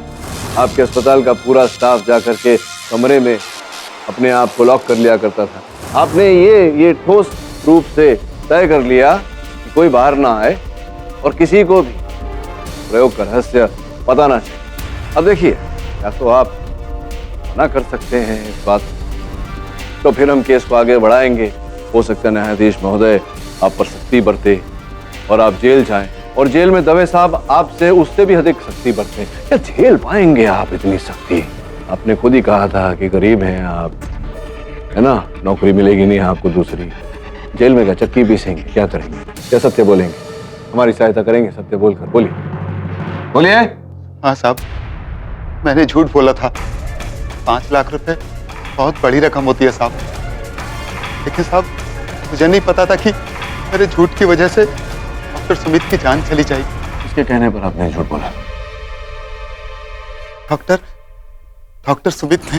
आपके अस्पताल का पूरा स्टाफ जाकर के कमरे में अपने आप को लॉक कर लिया करता था। आपने ये ठोस रूप से तय कर लिया कि कोई बाहर ना आए और किसी को भी प्रयोग का रहस्य पता ना चले। अब देखिए, या तो आप ना कर सकते हैं इस बात, तो फिर हम केस को आगे बढ़ाएंगे। हो सकता है न्यायाधीश महोदय आप पर सख्ती बरते और आप जेल जाएं, और जेल में दवे साहब आपसे उससे भी अधिक सख्ती बरते। क्या झेल पाएंगे आप इतनी सख्ती? आपने खुद ही कहा था कि गरीब हैं आप, है ना, नौकरी मिलेगी नहीं आपको दूसरी। जेल में क्या चक्की पीसेंगे? क्या करेंगे? क्या सत्य बोलेंगे? हमारी सहायता करेंगे सत्य बोलकर? बोलिए। हाँ साहब, मैंने झूठ बोला था। 5 लाख रुपए बहुत बड़ी रकम होती है साहब, लेकिन साहब मुझे नहीं पता था कि मेरे झूठ की वजह से डॉक्टर सुमित की जान चली जाएगी। इसके कहने पर आपने झूठ बोला? डॉक्टर सुमित ने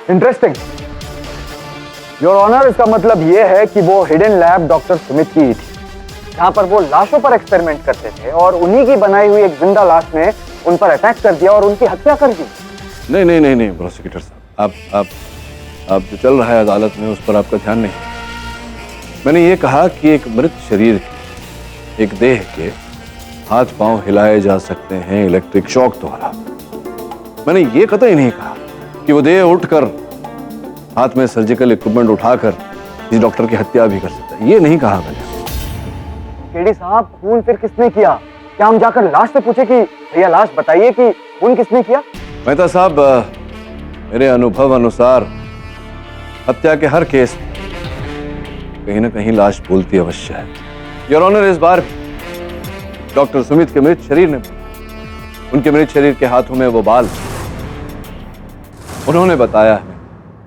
इंटरेस्टिंग योर ऑनर, इसका मतलब यह है कि वो हिडन लैब डॉक्टर सुमित की ही थी, जहां पर वो लाशों पर एक्सपेरिमेंट करते थे और उन्हीं की बनाई हुई एक जिंदा लाश ने उन पर अटैक कर दिया और उनकी हत्या कर दी। नहीं नहीं नहीं नहीं प्रोसिक्यूटर साहब, आप जो चल रहा है अदालत में उस पर आपका ध्यान नहीं। मैंने ये कहा कि एक मृत शरीर के, एक देह के हाथ पांव हिलाए जा सकते हैं इलेक्ट्रिक शॉक द्वारा। मैंने ये कतई नहीं कहा कि वो देह उठकर हाथ में सर्जिकल इक्विपमेंट उठाकर इस डॉक्टर की हत्या भी कर सकता है, ये नहीं कहा मैंने। केडी साहब, खून फिर किसने किया? क्या हम जाकर लाश से पूछे कि भैया लाश बताइए कि खून किसने किया? मेहता साहब, मेरे अनुभव अनुसार हत्या के हर केस में कहीं ना कहीं लाश बोलती अवश्य है। योर ऑनर, इस बार डॉक्टर सुमित के मृत शरीर ने, उनके मृत शरीर के हाथों में वो बाल, उन्होंने बताया हमें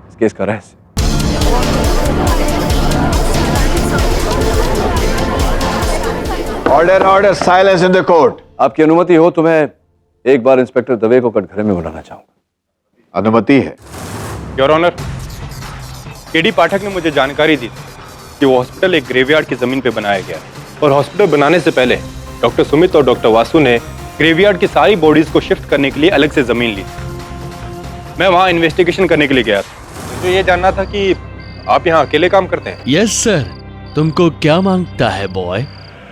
इस केस का रहस्य। Order, silence in the court. आपकी अनुमति हो तो मैं एक बार इंस्पेक्टर दवे को कटघरे में बुलाना चाहूंगा। अनुमति है। योर ऑनर, केडी पाठक ने मुझे जानकारी दी कि वो हॉस्पिटल एक ग्रेवयार्ड की जमीन पे बनाया गया है और हॉस्पिटल बनाने से पहले डॉक्टर सुमित और डॉक्टर वासु ने ग्रेवयार्ड की सारी बॉडीज को शिफ्ट करने के लिए अलग से जमीन ली। मैं वहां इन्वेस्टिगेशन करने के लिए गया था। मुझे ये जानना था कि आप यहाँ अकेले काम करते हैं? Yes sir. तुमको क्या मांगता है बॉय?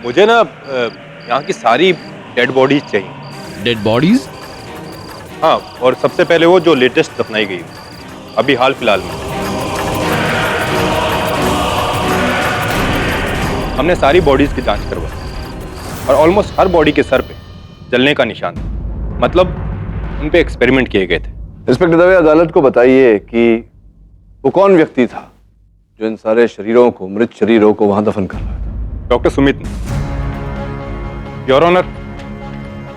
मुझे ना यहाँ की सारी डेड बॉडीज चाहिए। Dead bodies? हाँ, और सबसे पहले वो जो लेटेस्ट दफनाई गई अभी हाल फिलहाल में। हमने सारी बॉडीज की जांच करवाई और ऑलमोस्ट हर बॉडी के सर पे जलने का निशान था, मतलब उन पे एक्सपेरिमेंट किए गए थे। इंस्पेक्टर दवे, अदालत को बताइए कि वो कौन व्यक्ति था जो इन सारे शरीरों को, मृत शरीरों को वहां दफन कर रहा है? डॉक्टर सुमित ने। योर ऑनर,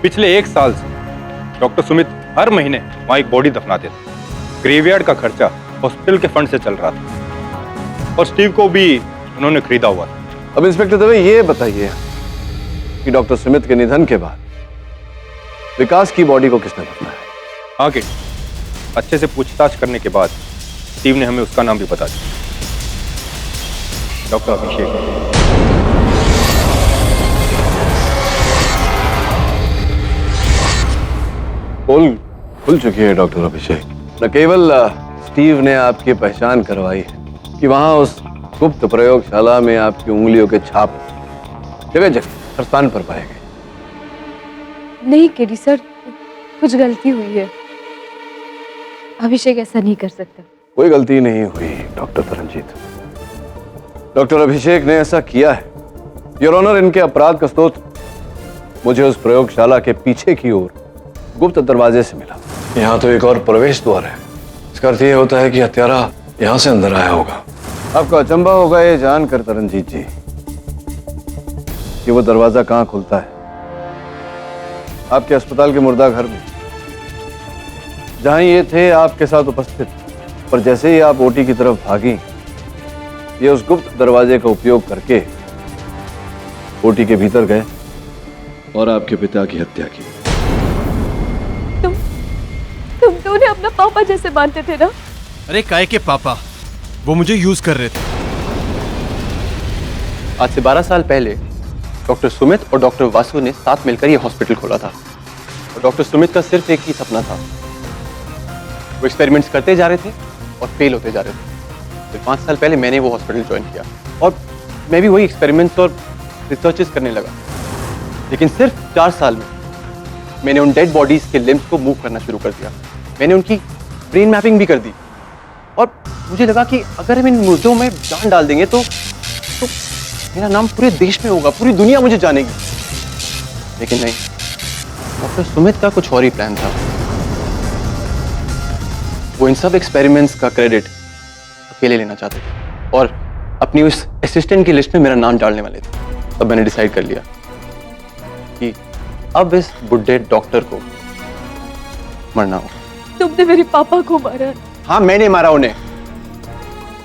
पिछले 1 साल से डॉक्टर सुमित हर महीने वहां एक बॉडी दफनाते थे। ग्रेवयार्ड का खर्चा हॉस्पिटल के फंड से चल रहा था और स्टीव को भी उन्होंने खरीदा हुआ था। अब इंस्पेक्टर दवे, ये बताइए कि डॉक्टर सुमित के निधन के बाद विकास की बॉडी को किसने दफनाया? हाँ किट, अच्छे से पूछताछ करने के बाद स्टीव ने हमें उसका नाम भी बता दिया, डॉक्टर अभिषेक। पोल खुल चुकी है डॉक्टर अभिषेक। न केवल स्टीव ने आपकी पहचान करवाई है कि वहां उस गुप्त प्रयोगशाला में आपकी उंगलियों के छाप जगह जगह हर स्थान पर पाए गए। नहीं केडी सर, कुछ गलती हुई है। अभिषेक ऐसा नहीं कर सकता। कोई गलती नहीं हुई डॉक्टर तरनजीत। डॉक्टर अभिषेक ने ऐसा किया है। योर ऑनर, इनके अपराध का स्रोत मुझे उस प्रयोगशाला के पीछे की ओर गुप्त दरवाजे से मिला। यहाँ तो एक और प्रवेश द्वार है। इसका अर्थ यह होता है कि हत्यारा यहाँ से अंदर आया होगा। आपको अचंभा होगा ये जानकर तरनजीत जी कि वो दरवाजा कहाँ खुलता है। आपके अस्पताल के मुर्दा घर में, जहां ये थे आपके साथ उपस्थित, पर जैसे ही आप ओटी की तरफ भागी, ये उस गुप्त दरवाजे का उपयोग करके ओटी के भीतर गए और आपके पिता की हत्या की। तुम तो उन्हें अपना पापा जैसे मानते थे ना? अरे काय के पापा, वो मुझे यूज कर रहे थे। आज से 12 साल पहले डॉक्टर सुमित और डॉक्टर वासु ने साथ मिलकर ये हॉस्पिटल खोला था और डॉक्टर सुमित का सिर्फ एक ही सपना था। वो एक्सपेरिमेंट्स करते जा रहे थे और फेल होते जा रहे थे। फिर 5 साल पहले मैंने वो हॉस्पिटल ज्वाइन किया और मैं भी वही एक्सपेरिमेंट्स और रिसर्चेस करने लगा। लेकिन सिर्फ 4 साल में मैंने उन डेड बॉडीज के लिम्स को मूव करना शुरू कर दिया। मैंने उनकी ब्रेन मैपिंग भी कर दी और मुझे लगा कि अगर हम इन मुर्दों में जान डाल देंगे तो मेरा नाम पूरे देश में होगा, पूरी दुनिया मुझे जानेगी। लेकिन नहीं, डॉक्टर सुमित का कुछ और ही प्लान था। वो इन सब एक्सपेरिमेंट्स का क्रेडिट अकेले लेना चाहते थे और अपनी उस असिस्टेंट की लिस्ट में मेरा नाम डालने वाले थे। तब मैंने डिसाइड कर लिया कि अब इस बुड्ढे डॉक्टर को मरना होगा। तुमने मेरे पापा को मारा। हाँ, मैंने मारा उन्हें।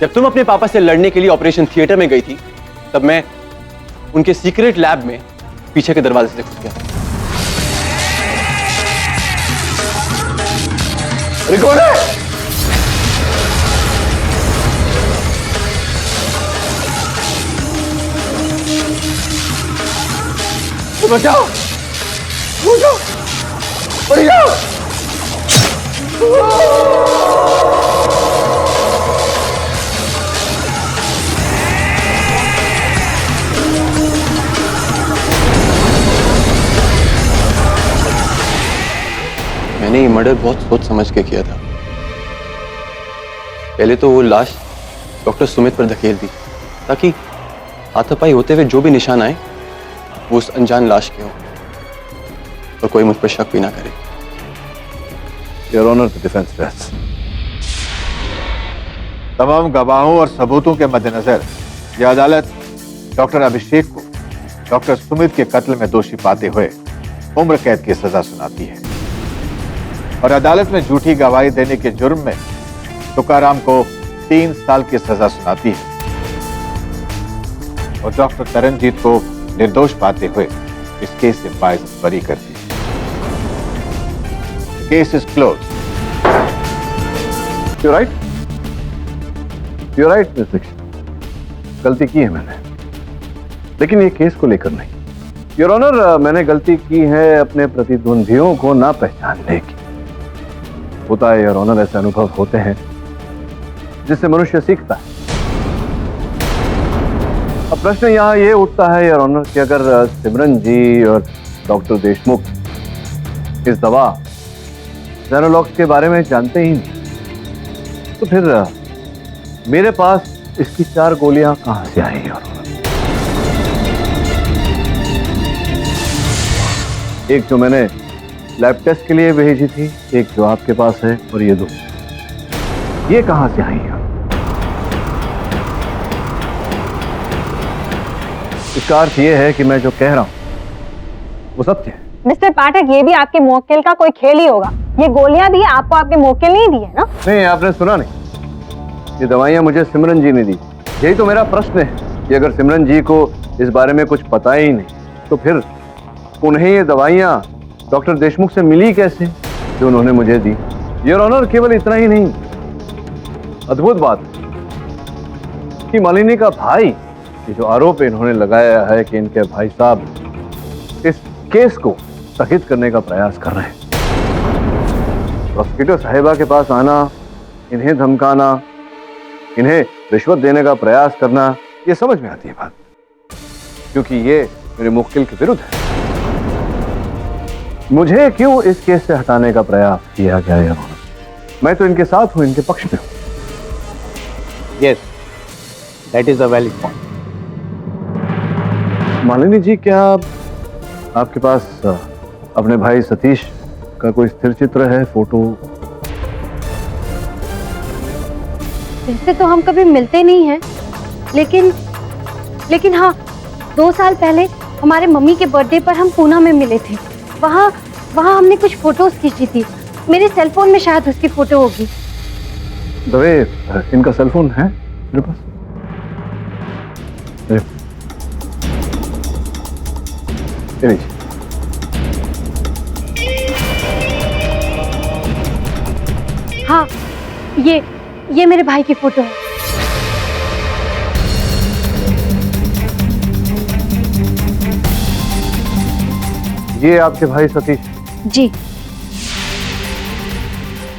जब तुम अपने पापा से लड़ने के लिए ऑपरेशन थिएटर में गई थी तब मैं उनके सीक्रेट लैब में पीछे के दरवाजे से घुस गया। अरे कौन है? बचाओ, बचाओ, पड़ी जाओ। मैंने ये मर्डर बहुत सोच समझ के किया था। पहले तो वो लाश डॉक्टर सुमित पर धकेल दी ताकि हाथापाई होते हुए जो भी निशान आए वो उस अनजान लाश के हो और कोई मुझ पर शक भी ना करे। Your honour, the defence rest. तमाम गवाहों और सबूतों के मद्देनजर यह अदालत डॉक्टर अभिषेक को डॉक्टर सुमित के कत्ल में दोषी पाते हुए उम्र कैद की सजा सुनाती है और अदालत में झूठी गवाही देने के जुर्म में तुकाराम को 3 साल की सजा सुनाती है और डॉक्टर तरनजीत को निर्दोष पाते हुए इस केस से बाइज्जत बरी करती है। Case is close. You're right? You're right, Miss Dixit. गलती की है मैंने, लेकिन ये केस को लेकर नहीं। योर ऑनर, मैंने गलती की है अपने प्रतिद्वंदियों को ना पहचानने की। होता है योर ऑनर, ऐसे अनुभव होते हैं जिससे मनुष्य सीखता है। अब प्रश्न यहाँ ये उठता है योर ऑनर कि अगर सिमरन जी और डॉक्टर देशमुख इस दवा जेनोलॉक्स के बारे में जानते ही नहीं, तो फिर मेरे पास इसकी 4 गोलियां कहां से आई योर ऑनर? एक जो मैंने लैब टेस्ट के लिए भेजी थी, एक जो आपके पास है, और ये 2, ये कहां से आई है? इसका अर्थ ये है कि मैं जो कह रहा हूं वो सत्य है। मिस्टर पाठक, ये भी आपके मुवक्किल का कोई खेल ही होगा। ये गोलियां भी आपको आपके मुवक्किल ने दी है ना? नहीं, आपने सुना नहीं। ये दवाइयां मुझे सिमरन जी ने दी। यही तो मेरा प्रश्न है कि अगर सिमरन जी को इस बारे में कुछ पता ही नहीं, तो फिर उन्हें ये दवाइयां डॉक्टर देशमुख से मिली कैसे जो उन्होंने मुझे दी? योर ऑनर, केवल इतना ही नहीं, अद्भुत बात कि मालिनी का भाई, ये जो आरोप इन्होंने लगाया है कि इनके भाई साहब इस केस को स्थगित करने का प्रयास कर रहे हैं। प्रोसिक्यूटर साहिबा के पास आना, इन्हें धमकाना, इन्हें रिश्वत देने का प्रयास करना, ये समझ में आती है बात, क्योंकि ये मेरे मुवक्किल के विरुद्ध है। मुझे क्यों इस केस से हटाने का प्रयास किया गया है? मैं तो इनके साथ हूं, इनके पक्ष में हूं। Yes, that is a valid point. Malini ji, क्या आपके पास अपने भाई सतीश का कोई स्थिर चित्र है, फोटो? वैसे तो हम कभी मिलते नहीं हैं, लेकिन हाँ, 2 साल पहले हमारे मम्मी के बर्थडे पर हम पूना में मिले थे। वहाँ हमने कुछ फोटोज खींची थी। मेरे सेलफोन में शायद उसकी फोटो होगी। दवे, इनका सेलफोन है मेरे पास? हाँ, ये मेरे भाई की फोटो है। ये आपके भाई सतीश? जी।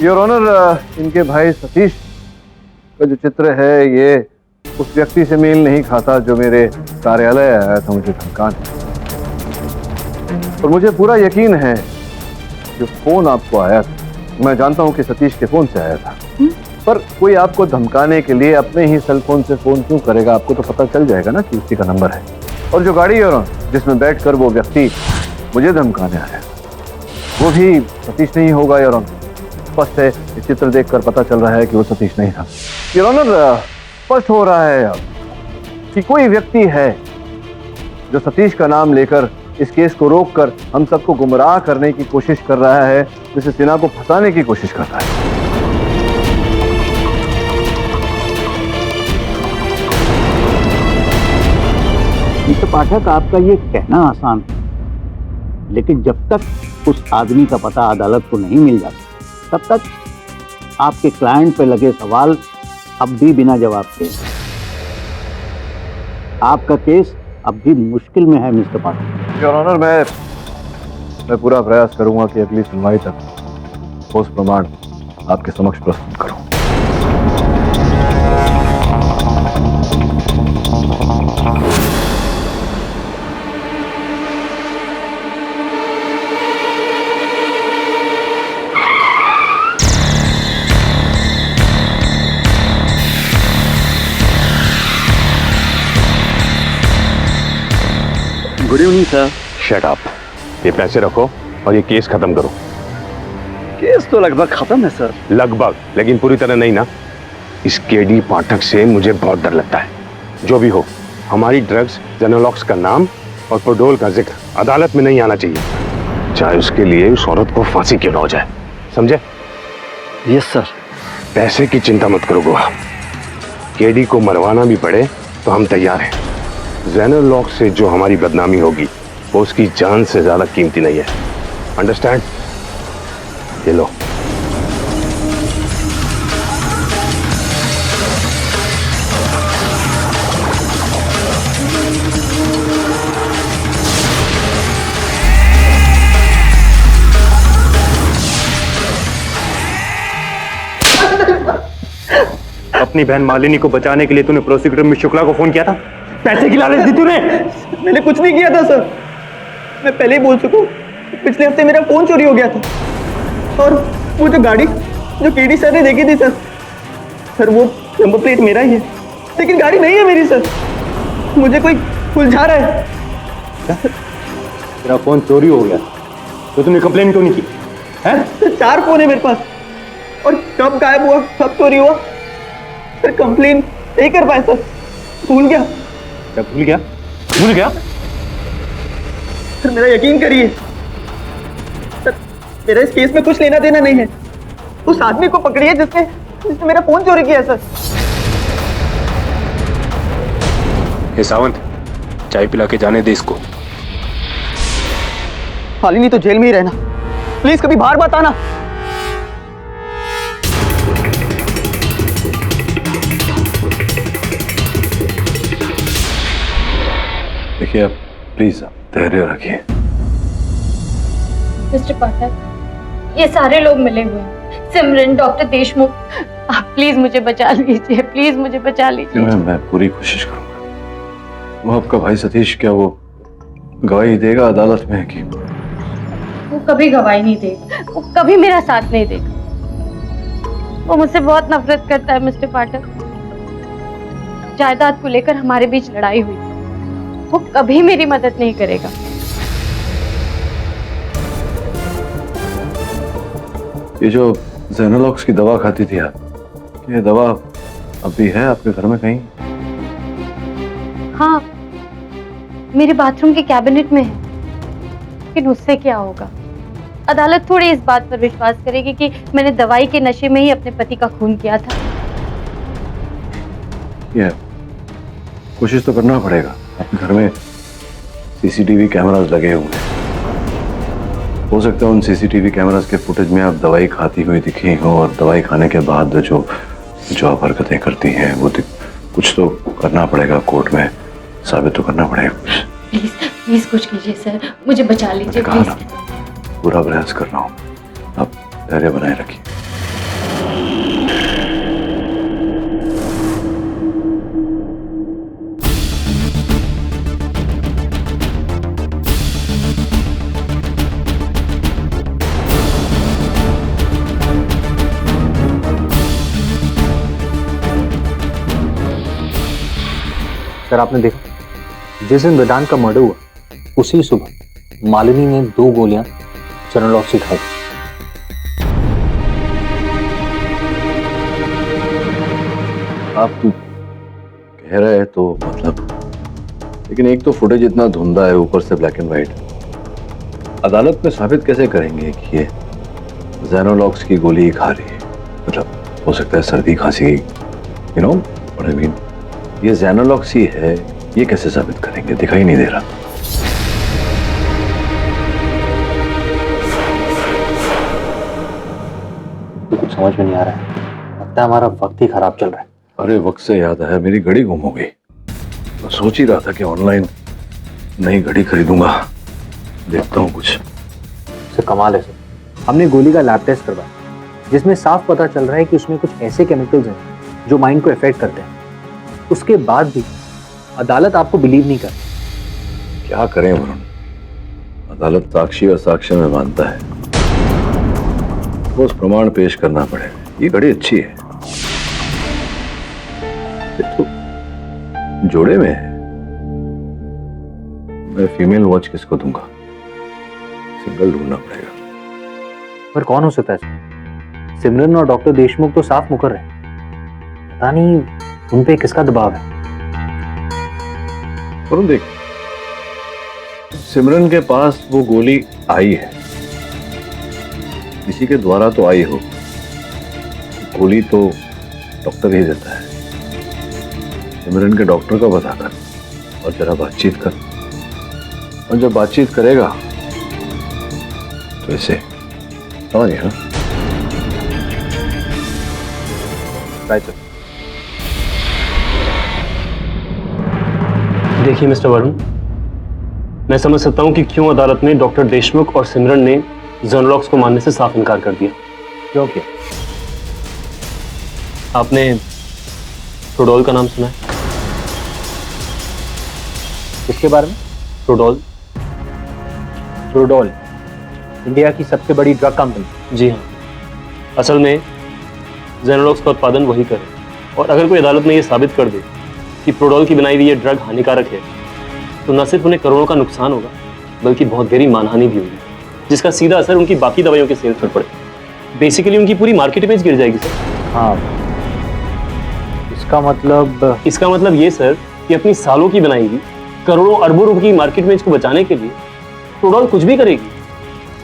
योर ऑनर, इनके भाई सतीश का जो चित्र है, ये उस व्यक्ति से मेल नहीं खाता जो मेरे कार्यालय आया था मुझे धमकाने। और मुझे पूरा यकीन है जो फोन आपको आया था, मैं जानता हूं कि सतीश के फोन से आया था। पर कोई आपको धमकाने के लिए अपने ही सेल फोन से फोन क्यों करेगा? आपको तो पता चल जाएगा ना कि उसी का नंबर है। और जो गाड़ी योर ऑनर जिसमें बैठकर वो व्यक्ति मुझे धमकाने आया, वो भी सतीश नहीं होगा योर ऑनर। स्पष्ट है, इस चित्र देखकर पता चल रहा है कि वो सतीश नहीं था योर ऑनर। स्पष्ट हो रहा है अब कि कोई व्यक्ति है जो सतीश का नाम लेकर इस केस को रोककर हम सबको गुमराह करने की कोशिश कर रहा है, जिसे सिन्हा को फंसाने की कोशिश कर रहा है। पाठक, आपका ये कहना आसान है, लेकिन जब तक उस आदमी का पता अदालत को नहीं मिल जाता तब तक आपके क्लाइंट पे लगे सवाल अब भी बिना जवाब के। आपका केस अब भी मुश्किल में है मिस्टर पाठक। योर ऑनर, मैं पूरा प्रयास करूंगा कि अगली सुनवाई तक ठोस प्रमाण आपके समक्ष प्रस्तुत करूं। Good evening sir. Shut up. ये पैसे रखो और ये केस खत्म करो। केस तो लगभग खत्म है सर। लगभग, लेकिन पूरी तरह नहीं ना। इस केडी पाठक से मुझे बहुत डर लगता है। जो भी हो, हमारी ड्रग्स जेनोलॉक्स का नाम और प्रोडोल का जिक्र अदालत में नहीं आना चाहिए, चाहे उसके लिए उस औरत को फांसी क्यों ना हो जाए। समझे? Yes sir. पैसे की चिंता मत करो गोवा। केडी को मरवाना भी पड़े तो हम तैयार हैं। जेनोलॉक से जो हमारी बदनामी होगी वो उसकी जान से ज्यादा कीमती नहीं है। अंडरस्टैंड? ये लो। अपनी बहन मालिनी को बचाने के लिए तूने प्रोसिक्यूटर मिस शुक्ला को फोन किया था? पैसे की लालच दी तूने? मैंने कुछ नहीं किया था सर। मैं पहले ही बोल चुका हूँ, पिछले हफ्ते मेरा फोन चोरी हो गया था और वो जो गाड़ी जो केडी सर ने देखी थी सर वो नंबर प्लेट मेरा ही है, लेकिन गाड़ी नहीं है मेरी सर। मुझे कोई उलझा रहा है। तेरा फोन चोरी हो गया तो तूने कंप्लेन क्यों नहीं की? सर 4 फोन है मेरे पास और कब गायब हुआ कब चोरी हुआ सर कंप्लेन नहीं कर पाए सर। भूल गया। क्या भूल गया? भूल गया? सर मेरा यकीन करिए सर, मेरा इस केस में कुछ लेना देना नहीं है। उस आदमी को पकड़िए जिसने मेरा फोन चोरी किया सर। हे सावंत, चाय पिला के जाने दे इसको। मालिनी तो जेल में ही रहना, प्लीज कभी बाहर मत आना। देखिए, आप प्लीज धैर्य रखिए। मिस्टर पाठक, ये सारे लोग मिले हुए हैं, सिमरन, डॉक्टर देशमुख, आप प्लीज मुझे बचा लीजिए, प्लीज मुझे बचा लीजिए। मैं पूरी कोशिश करूंगा। वो आपका भाई सतीश, क्या वो गवाही देगा अदालत में कि? वो कभी गवाही नहीं देगा, वो कभी मेरा साथ नहीं देगा। वो मुझसे बहुत नफरत करता है मिस्टर पाठक। जायदाद को लेकर हमारे बीच लड़ाई हुई, वो कभी मेरी मदद नहीं करेगा। ये जो जेनोलॉक्स की दवा खाती थी आप, ये दवा अब भी है आपके घर में कहीं? हाँ, मेरे बाथरूम के कैबिनेट में है, लेकिन उससे क्या होगा? अदालत थोड़ी इस बात पर विश्वास करेगी कि मैंने दवाई के नशे में ही अपने पति का खून किया था। ये कोशिश तो करना पड़ेगा। आपके घर में सीसीटीवी कैमरास लगे हुए हैं, हो सकता है उन सीसीटीवी कैमरास के फुटेज में आप दवाई खाती हुई दिखी हो और दवाई खाने के बाद जो आप हरकतें करती हैं वो कुछ तो करना पड़ेगा, कोर्ट में साबित तो करना पड़ेगा कुछ। प्लीज प्लीज कुछ कीजिए सर, मुझे बचा लीजिए प्लीज। पूरा प्रयास कर रहा हूँ, आप धैर्य बनाए रखिए। सर, आपने देखा जिस दिन वेदांत का मर्डर हुआ उसी सुबह मालिनी ने 2 गोलियां जेनोलॉक्स से खाई। आप कह रहे हैं तो मतलब, लेकिन एक तो फुटेज इतना धुंधला है, ऊपर से ब्लैक एंड व्हाइट। अदालत में साबित कैसे करेंगे कि ये जेनोलॉक्स की गोली खा रही है? मतलब हो सकता है सर्दी खांसी, you know what I mean. ये जेनोलॉक्स ही है ये कैसे साबित करेंगे? दिखाई नहीं दे रहा। कुछ समझ में नहीं आ रहा है, लगता है हमारा वक्त ही खराब चल रहा है। अरे वक्त से याद आया, मेरी घड़ी गुम हो गई। मैं सोच ही रहा था कि ऑनलाइन नई घड़ी खरीदूंगा, देखता हूँ कुछ। सर कमाल है सर, हमने गोली का लैब टेस्ट करवाया जिसमें साफ पता चल रहा है कि उसमें कुछ ऐसे केमिकल्स हैं जो माइंड को इफेक्ट करते हैं। उसके बाद भी अदालत आपको बिलीव नहीं करती। क्या करें वरुण, अदालत साक्षी और साक्ष्य में मानता है, ठोस प्रमाण पेश करना पड़ेगा। ये घड़ी अच्छी है, तो जोड़े में है। मैं फीमेल वॉच किसको दूंगा? सिंगल ढूंढना पड़ेगा। पर कौन हो सकता है सर? सिमरन और डॉक्टर देशमुख तो साफ मुकर रहे, पता नहीं उन पे किसका दबाव है। वरुण देख, सिमरन के पास वो गोली आई है, किसी के द्वारा तो आई हो। गोली तो डॉक्टर ही देता है। सिमरन के डॉक्टर का पता कर और जरा बातचीत कर, और जब बातचीत करेगा तो इसे समझ गया ना? Right sir. देखिए मिस्टर वरुण, मैं समझ सकता हूं कि क्यों अदालत ने डॉक्टर देशमुख और सिमरन ने जेनोलॉक्स को मानने से साफ इनकार कर दिया। क्यों किया? आपने प्रोडोल का नाम सुना है? किसके बारे में? प्रोडोल। प्रोडोल इंडिया की सबसे बड़ी ड्रग कंपनी। जी हाँ, असल में जेनोलॉक्स का उत्पादन वही करे, और अगर कोई अदालत में ये साबित कर दे कि प्रोडोल की बनाई हुई ये ड्रग हानिकारक है, तो न सिर्फ उन्हें करोड़ों का नुकसान होगा बल्कि बहुत गहरी मानहानि भी होगी, जिसका सीधा असर उनकी बाकी दवाइयों के सेल्स पर पड़े। बेसिकली उनकी पूरी मार्केट इमेज गिर जाएगी सर। हाँ, इसका मतलब ये सर कि अपनी सालों की बनाई हुई करोड़ों अरबों रुपए की मार्केट इमेज को बचाने के लिए प्रोडोल कुछ भी करेगी।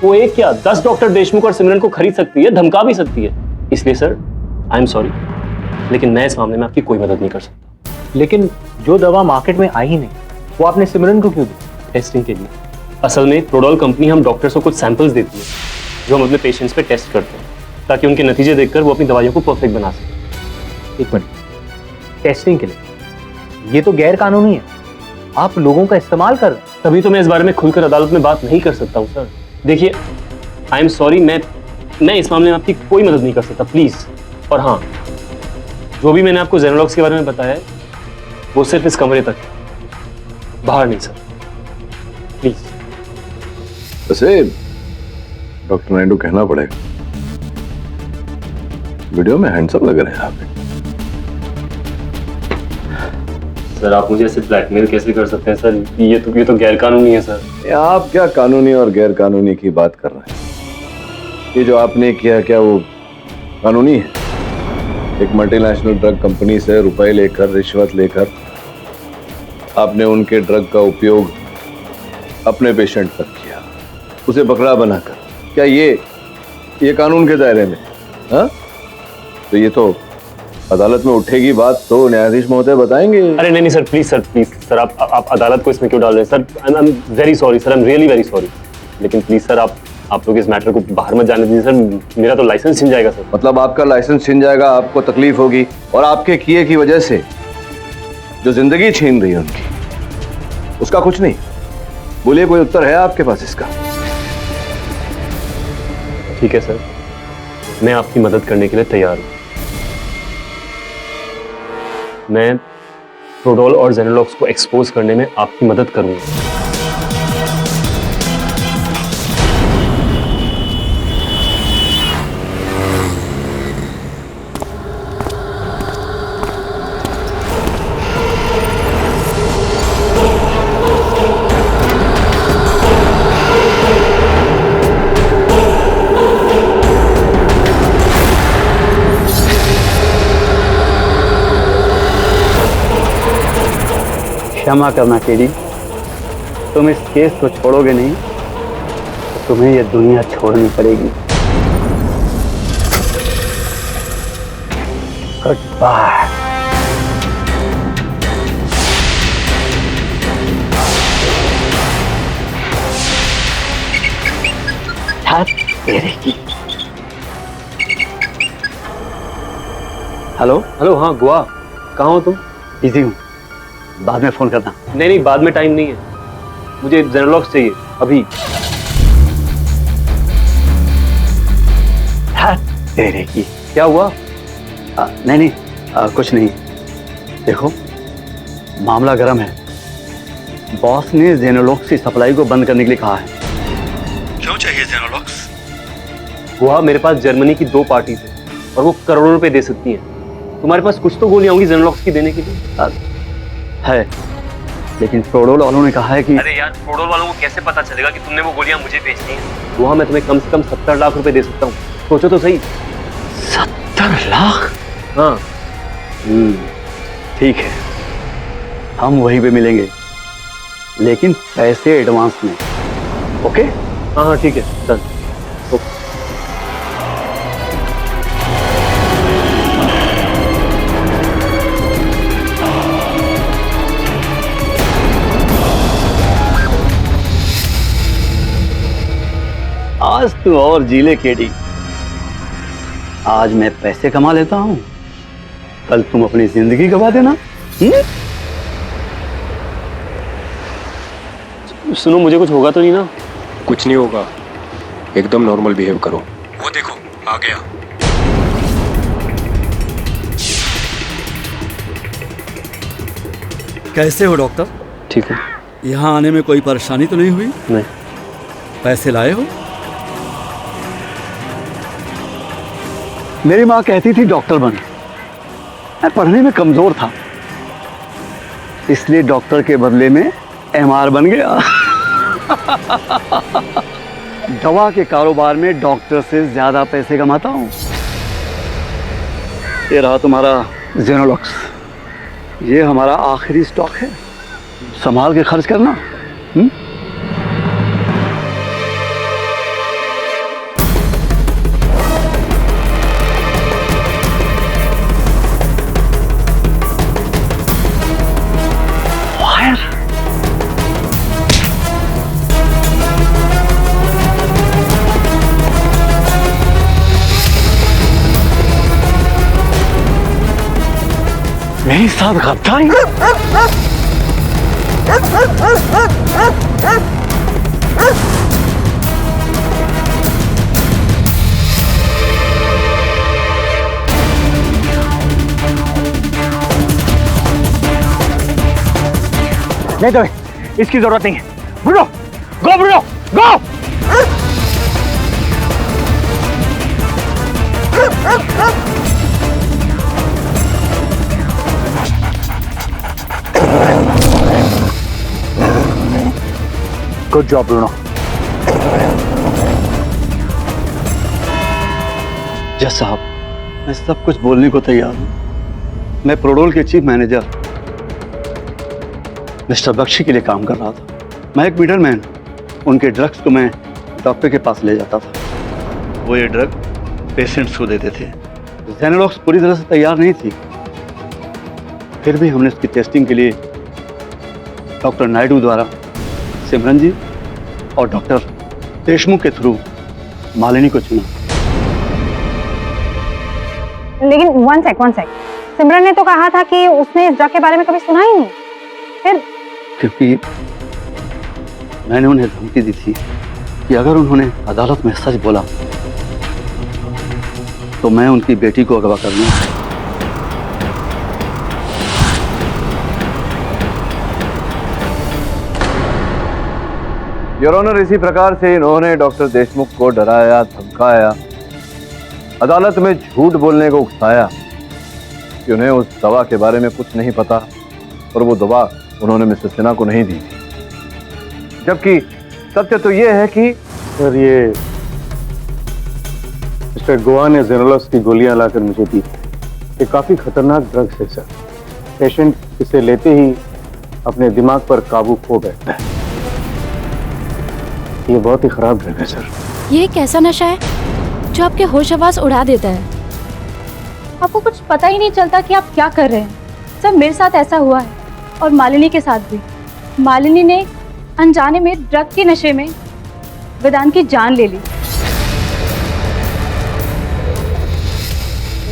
वो एक क्या 10 डॉक्टर देशमुख और सिमरन को खरीद सकती है, धमका भी सकती है। इसलिए सर आई एम सॉरी, लेकिन मैं इस मामले में आपकी कोई मदद नहीं कर सकता। लेकिन जो दवा मार्केट में आई ही नहीं, वो आपने सिमरन को क्यों दी? टेस्टिंग के लिए। असल में प्रोडोल कंपनी हम डॉक्टर्स को कुछ सैंपल्स देती है जो हम अपने पेशेंट्स पे टेस्ट करते हैं, ताकि उनके नतीजे देखकर वो अपनी दवाइयों को परफेक्ट बना सकें। एक मिनट, टेस्टिंग के लिए? ये तो गैर कानूनी है, आप लोगों का इस्तेमाल कर रहे हैं। तभी तो मैं इस बारे में खुलकर अदालत में बात नहीं कर सकता हूँ सर। देखिए आई एम सॉरी, मैं इस मामले में आपकी कोई मदद नहीं कर सकता, प्लीज। और हाँ, जो भी मैंने आपको जेनोलॉक्स के बारे में बताया है वो सिर्फ इस कमरे तक है, बाहर नहीं सर, प्लीज। वैसे डॉक्टर नायडू कहना पड़ेगा, वीडियो में हैंडसम लग रहे हैं आप। सर आप मुझे ऐसे ब्लैकमेल कैसे कर सकते हैं सर? ये तो गैर कानूनी है सर। आप क्या कानूनी और गैर कानूनी की बात कर रहे हैं? ये जो आपने किया क्या वो कानूनी है? एक मल्टीनेशनल ड्रग कंपनी से रुपए लेकर, रिश्वत लेकर आपने उनके ड्रग का उपयोग अपने पेशेंट पर किया, उसे बकरा बनाकर। क्या ये कानून के दायरे में? हाँ, तो ये तो अदालत में उठेगी बात तो न्यायाधीश महोदय बताएंगे। अरे नहीं सर, प्लीज सर आप अदालत को इसमें क्यों डाल रहे हैं sir? I am very sorry sir, I am really very sorry, लेकिन प्लीज सर आप लोग इस मैटर को बाहर मत जाने दीजिए सर, मेरा तो लाइसेंस छिन जाएगा सर। मतलब आपका लाइसेंस छिन जाएगा, आपको तकलीफ होगी, और आपके किए की वजह से जो जिंदगी छीन रही है उनकी, उसका कुछ नहीं? बोलिए, कोई उत्तर है आपके पास इसका? ठीक है सर, मैं आपकी मदद करने के लिए तैयार हूं। मैं प्रोडोल और जेनोलॉक्स को एक्सपोज करने में आपकी मदद करूंगा। क्षमा करना केडी, तुम इस केस को छोड़ोगे नहीं तो तुम्हें यह दुनिया छोड़नी पड़ेगी। Good bye. तेरे की। हेलो हेलो, हाँ गोवा, कहाँ हो तुम? बिजी हूँ, बाद में फोन करना। नहीं नहीं, बाद में टाइम नहीं है, मुझे जेनोलॉक्स चाहिए अभी। तेरे की। क्या हुआ? नहीं, कुछ नहीं। देखो, मामला गर्म है। बॉस ने जेनोलॉक्स की सप्लाई को बंद करने के लिए कहा है। क्यों चाहिए जेनोलॉक्स? गोवा, मेरे पास जर्मनी की 2 पार्टीज है और वो करोड़ों रुपए दे सकती हैं। तुम्हारे पास कुछ तो गोलियां होंगी जेनोलॉक्स की देने के लिए। है, लेकिन प्रोडोल वालों ने कहा है कि। अरे यार, प्रोडोल वालों को कैसे पता चलेगा कि तुमने वो गोलियां मुझे बेचनी है? गोवा, मैं तुम्हें कम से कम 70 लाख रुपए दे सकता हूँ, सोचो तो सही। 70 लाख? हाँ। ठीक है, हम वहीं पे मिलेंगे, लेकिन पैसे एडवांस में। ओके? हाँ हाँ ठीक है, डन। आज तू और जीले केडी। आज मैं पैसे कमा लेता हूं, कल तुम अपनी जिंदगी गवा देना। सुनो, मुझे कुछ होगा तो नहीं ना? कुछ नहीं होगा, एकदम नॉर्मल बिहेव करो। वो देखो, आ गया। कैसे हो डॉक्टर? ठीक है। यहाँ आने में कोई परेशानी तो नहीं हुई? नहीं। पैसे लाए हो? मेरी माँ कहती थी डॉक्टर बन। मैं पढ़ने में कमजोर था, इसलिए डॉक्टर के बदले में एमआर बन गया। दवा के कारोबार में डॉक्टर से ज्यादा पैसे कमाता हूँ। ये रहा तुम्हारा जेनोलॉक्स, ये हमारा आखिरी स्टॉक है, संभाल के खर्च करना। मेरे साथ गद्दारी? नहीं तो इसकी जरूरत नहीं है। Bruno, go Bruno, go. Good job Bruno. जज साहब, मैं सब कुछ बोलने को तैयार हूं। मैं प्रोडोल के चीफ मैनेजर मिस्टर बख्शी के लिए काम कर रहा था। मैं एक मिडलमैन, उनके ड्रग्स को मैं डॉक्टर के पास ले जाता था, वो ये ड्रग पेशेंट्स को देते थे। जेनोलॉक्स पूरी तरह से तैयार नहीं थी, फिर भी हमने इसकी टेस्टिंग के लिए डॉक्टर नायडू द्वारा सिमरन जी और डॉक्टर देशमुख के थ्रू मालिनी को चुना। लेकिन वन सेक, सिमरन ने तो कहा था कि उसने इस ड्रग के बारे में कभी सुना ही नहीं। फिर? क्योंकि मैंने उन्हें धमकी दी थी कि अगर उन्होंने अदालत में सच बोला तो मैं उनकी बेटी को अगवा कर लूंगा। योर ऑनर, इसी प्रकार से इन्होंने डॉक्टर देशमुख को डराया, धमकाया, अदालत में झूठ बोलने को उकसाया कि उन्हें उस दवा के बारे में कुछ नहीं पता और वो दवा उन्होंने मिसेस सिन्हा को नहीं दी थी। जबकि सत्य तो ये है कि सर, ये मिस्टर गोवा ने जेनोलॉक्स की गोलियां लाकर मुझे दी। ये काफी खतरनाक ड्रग्स है सर। पेशेंट इसे लेते ही अपने दिमाग पर काबू खो बैठता है। ये बहुत ही खराब ड्रग है सर। ये एक ऐसा नशा है जो आपके होश हवास उड़ा देता है। आपको कुछ पता ही नहीं चलता कि आप क्या कर रहे हैं। सर, मेरे साथ ऐसा हुआ है और मालिनी के साथ भी। मालिनी ने अनजाने में ड्रग के नशे में वेदांत की जान ले ली।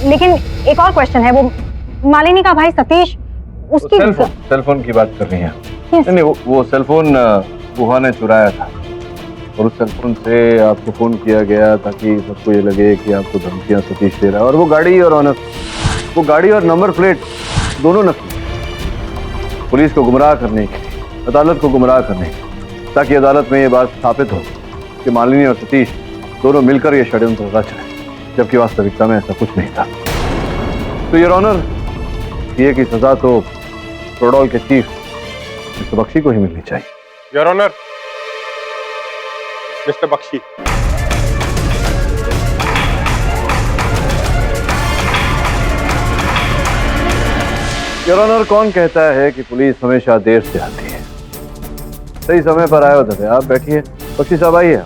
लेकिन एक और क्वेश्चन है, वो मालिनी का भाई सतीश, उसकी सेलफोन की बात कर रही हैं? नहीं, वो सेलफोन गुहा ने चुराया था और उस सेलफोन से आपको फोन किया गया ताकि सबको ये लगे कि आपको धमकियां सतीश दे रहा है। और वो गाड़ी और नंबर प्लेट दोनों नकली, पुलिस को गुमराह करने के लिए, अदालत को गुमराह करने के लिए, ताकि अदालत में ये बात स्थापित हो कि मालिनी और सतीश दोनों मिलकर ये षड्यंत्र रच रहे, जबकि वास्तविकता में ऐसा कुछ नहीं था। तो योर ऑनर, ये की सजा तो प्रोडोल के चीफ मिस्टर बख्शी को ही मिलनी चाहिए। Your honour, mister Bakshi. Your honour, कौन कहता है कि पुलिस हमेशा देर से आती है? सही समय पर आए होते थे। आप बैठिए। बख्शी साहब आइए।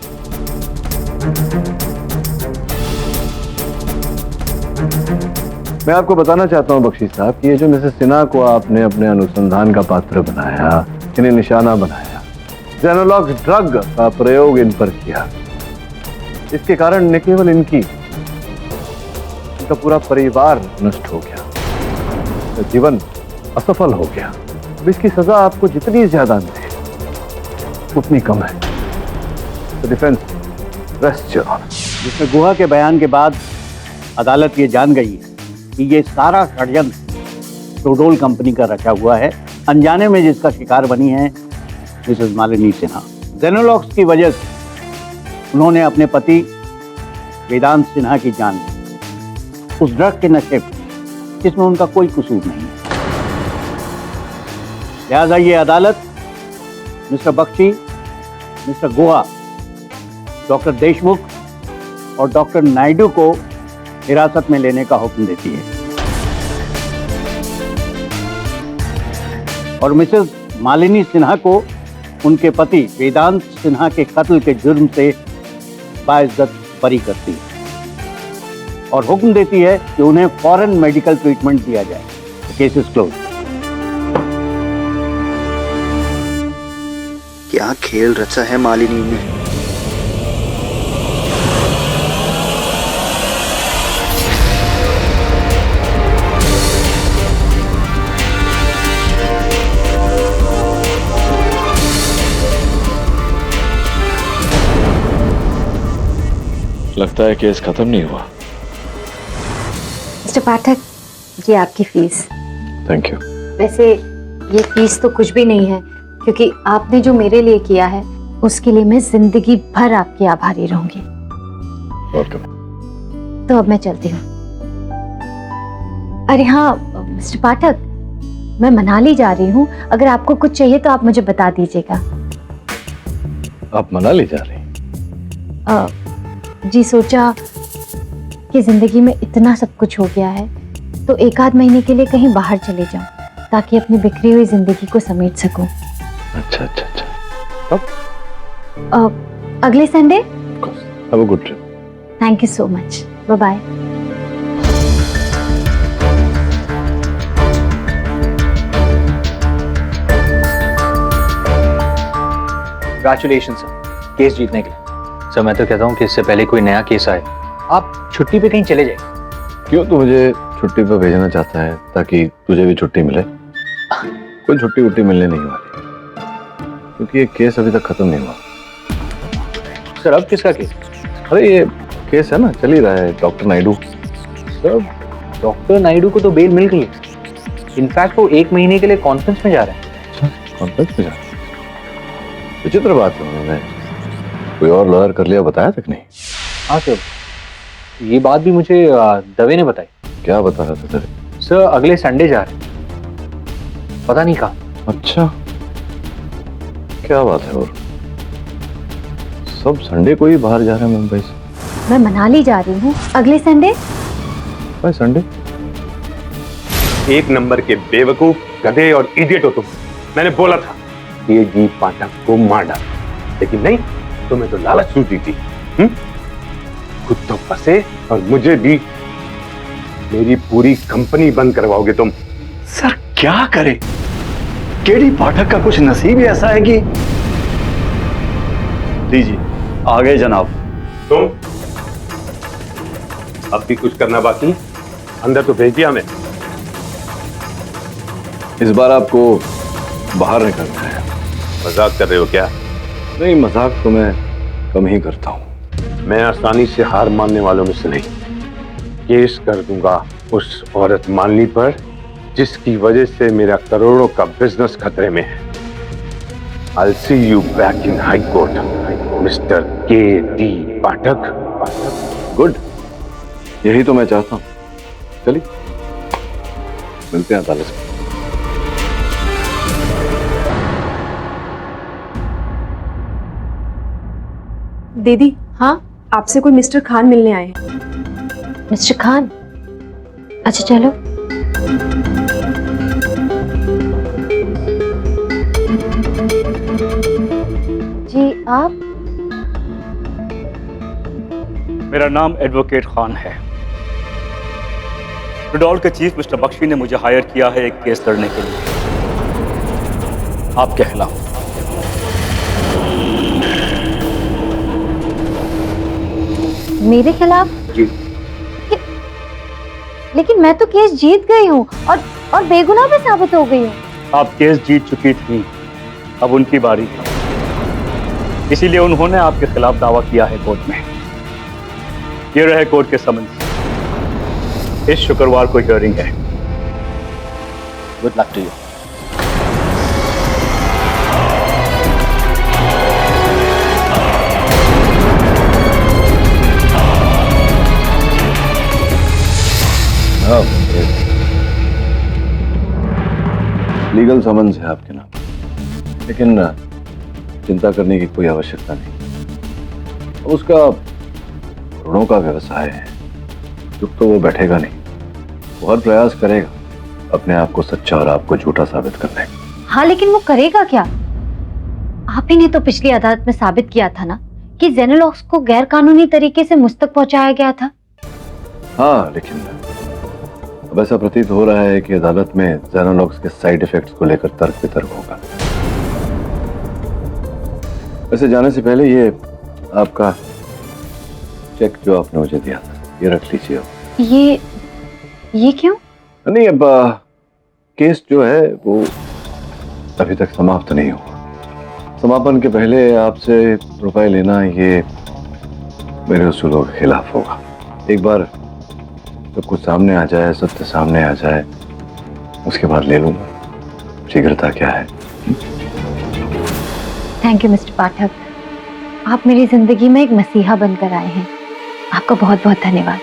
मैं आपको बताना चाहता हूं बख्शी साहब कि ये जो मिसेस सिन्हा को आपने अपने अनुसंधान का पात्र बनाया, इन्हें निशाना बनाया, जेनोलॉक्स ड्रग का प्रयोग इन पर किया, इसके कारण न केवल इनका पूरा परिवार नष्ट हो गया, जीवन असफल हो गया। अब इसकी सजा आपको जितनी ज्यादा मिले उतनी कम है। तो डिफेंस रेस्ट योर ऑनर। जिसमें गुहा के बयान के बाद अदालत ये जान गई है कि ये सारा षड्यंत्र प्रोडोल कंपनी का रचा हुआ है, अनजाने में जिसका शिकार बनी है मिसेस मालिनी सिन्हा। जेनोलॉक्स की वजह से उन्होंने अपने पति वेदांत सिन्हा की जान ली, उस ड्रग के नशे में जिसमें उनका कोई कसूर नहीं। लिहाजा ये अदालत मिस्टर बख्शी, मिस्टर गुहा, डॉक्टर देशमुख और डॉक्टर नायडू को हिरासत में लेने का हुक्म देती है और मिसेस मालिनी सिन्हा को उनके पति वेदांत सिन्हा के कत्ल के जुर्म से बाइज्जत बरी करती है और हुक्म देती है कि उन्हें फौरन मेडिकल ट्रीटमेंट दिया जाए। Case is close. क्या खेल रचा है मालिनी ने। लगता है केस खत्म नहीं हुआ। मिस्टर पाठक, ये आपकी फीस। Thank you. वैसे ये फीस तो कुछ भी नहीं है, क्योंकि आपने जो मेरे लिए किया है उसके लिए मैं जिंदगी भर आपकी आभारी रहूंगी। तो अब मैं चलती हूँ। अरे हाँ मिस्टर पाठक, मैं मनाली जा रही हूँ, अगर आपको कुछ चाहिए तो आप मुझे बता दीजिएगा। आप मनाली जा रही हैं? जी, सोचा कि जिंदगी में इतना सब कुछ हो गया है तो एक आध महीने के लिए कहीं बाहर चले जाऊं, ताकि अपनी बिखरी हुई जिंदगी को समेट सकूं। अच्छा अच्छा अच्छा। कब? अगले Sunday. Have a good trip. Thank you so much. Bye bye. Congratulation sir, case जीतने के लिए। सर मैं तो कहता हूँ कि इससे पहले कोई नया केस आए आप छुट्टी पे कहीं चले जाए। क्यों तू मुझे छुट्टी पे भेजना चाहता है ताकि तुझे भी छुट्टी मिले? कोई छुट्टी वुट्टी मिलने नहीं वाली, क्योंकि ये केस अभी तक खत्म नहीं हुआ। सर अब किसका केस? अरे ये केस है ना, चल ही रहा है, doctor Naidu. Sir doctor Naidu को तो बेल मिल गई है। इनफैक्ट वो 1 महीने के लिए कॉन्फ्रेंस में जा रहे हैं। अच्छा, कॉन्फ्रेंस में जा रहे हैं? विचित्र बात है, उन्होंने कोई और लॉयर कर लिया, बताया तक नहीं? हाँ सर, ये बात भी मुझे दवे ने बताई। क्या बता रहा था दवे? सर अगले संडे जा रहे हैं, पता नहीं कहाँ। अच्छा, क्या बात है। और सब संडे को ही बाहर जा रहे हैं मुंबई से? मैं मनाली जा रही हूँ अगले संडे। भाई संडे? 1 नंबर के बेवकूफ, गधे और इडियट हो तुम। मैंने बोला था ये जी पाठक को मार डाल, लेकिन नहीं, तुम्हें तो लालच सूझी थी। खुद तो फंसे और मुझे भी। मेरी पूरी कंपनी बंद करवाओगे तुम। सर क्या करे, केडी पाठक का कुछ नसीब ही ऐसा है कि। लीजिए आ गए जनाब। तुम अब भी कुछ करना बाकी? अंदर तो भेज दिया हमें। इस बार आपको बाहर निकलना है। मजाक कर रहे हो क्या? नहीं, मजाक तो मैं कम ही करता हूँ। मैं आसानी से हार मानने वालों में से नहीं। केस कर दूंगा उस औरत मालिनी पर जिसकी वजह से मेरा करोड़ों का बिजनेस खतरे में है। I'll see you back in High Court, Mr. K.D. Pathak. Good, यही तो मैं चाहता हूँ। चलिए मिलते हैं अदालत में। दीदी, हाँ, आपसे कोई मिस्टर खान मिलने आए हैं। मिस्टर खान? अच्छा चलो। जी आप? मेरा नाम एडवोकेट खान है। प्रोडोल के चीफ मिस्टर बख्शी ने मुझे हायर किया है एक केस लड़ने के लिए आपके खिलाफ। मेरे खिलाफ? जी। लेकिन मैं तो केस जीत गई हूँ और बेगुनाह भी साबित हो गई हूँ। आप केस जीत चुकी थी, अब उनकी बारी है, इसीलिए उन्होंने आपके खिलाफ दावा किया है कोर्ट में। ये रहे कोर्ट के समन्स। इस शुक्रवार को हियरिंग है। Good luck to you. Legal summons है आपके नाम, लेकिन चिंता करने की कोई आवश्यकता नहीं। उसका करोड़ों का व्यवसाय है, चुप तो वो बैठेगा नहीं। वो हर प्रयास करेगा अपने आप को सच्चा और आपको झूठा साबित करने का। हाँ, लेकिन वो करेगा क्या? आप ही ने तो पिछली अदालत में साबित किया था ना कि जेनोलॉक्स को गैर कानूनी तरीके से मुझ तक पहुंचाया गया था। हाँ, लेकिन अब ऐसा प्रतीत हो रहा है कि अदालत में जेनोलॉक्स के साइड इफेक्ट्स को लेकर तर्क वितर्क होगा। वैसे जाने से पहले ये आपका चेक जो आपने मुझे दिया था, ये रख लीजिए। ये क्यों? नहीं, अब केस जो है वो अभी तक समाप्त नहीं हुआ। समापन के पहले आपसे रुपए लेना ये मेरे उसूलों के खिलाफ होगा। एक बार सब कुछ सामने आ जाए, सत्य सामने आ जाए, उसके बाद ले लूंगा। शीघ्रता क्या है। थैंक यू मिस्टर पाठक, आप मेरी जिंदगी में एक मसीहा बनकर आए हैं। आपका बहुत बहुत धन्यवाद।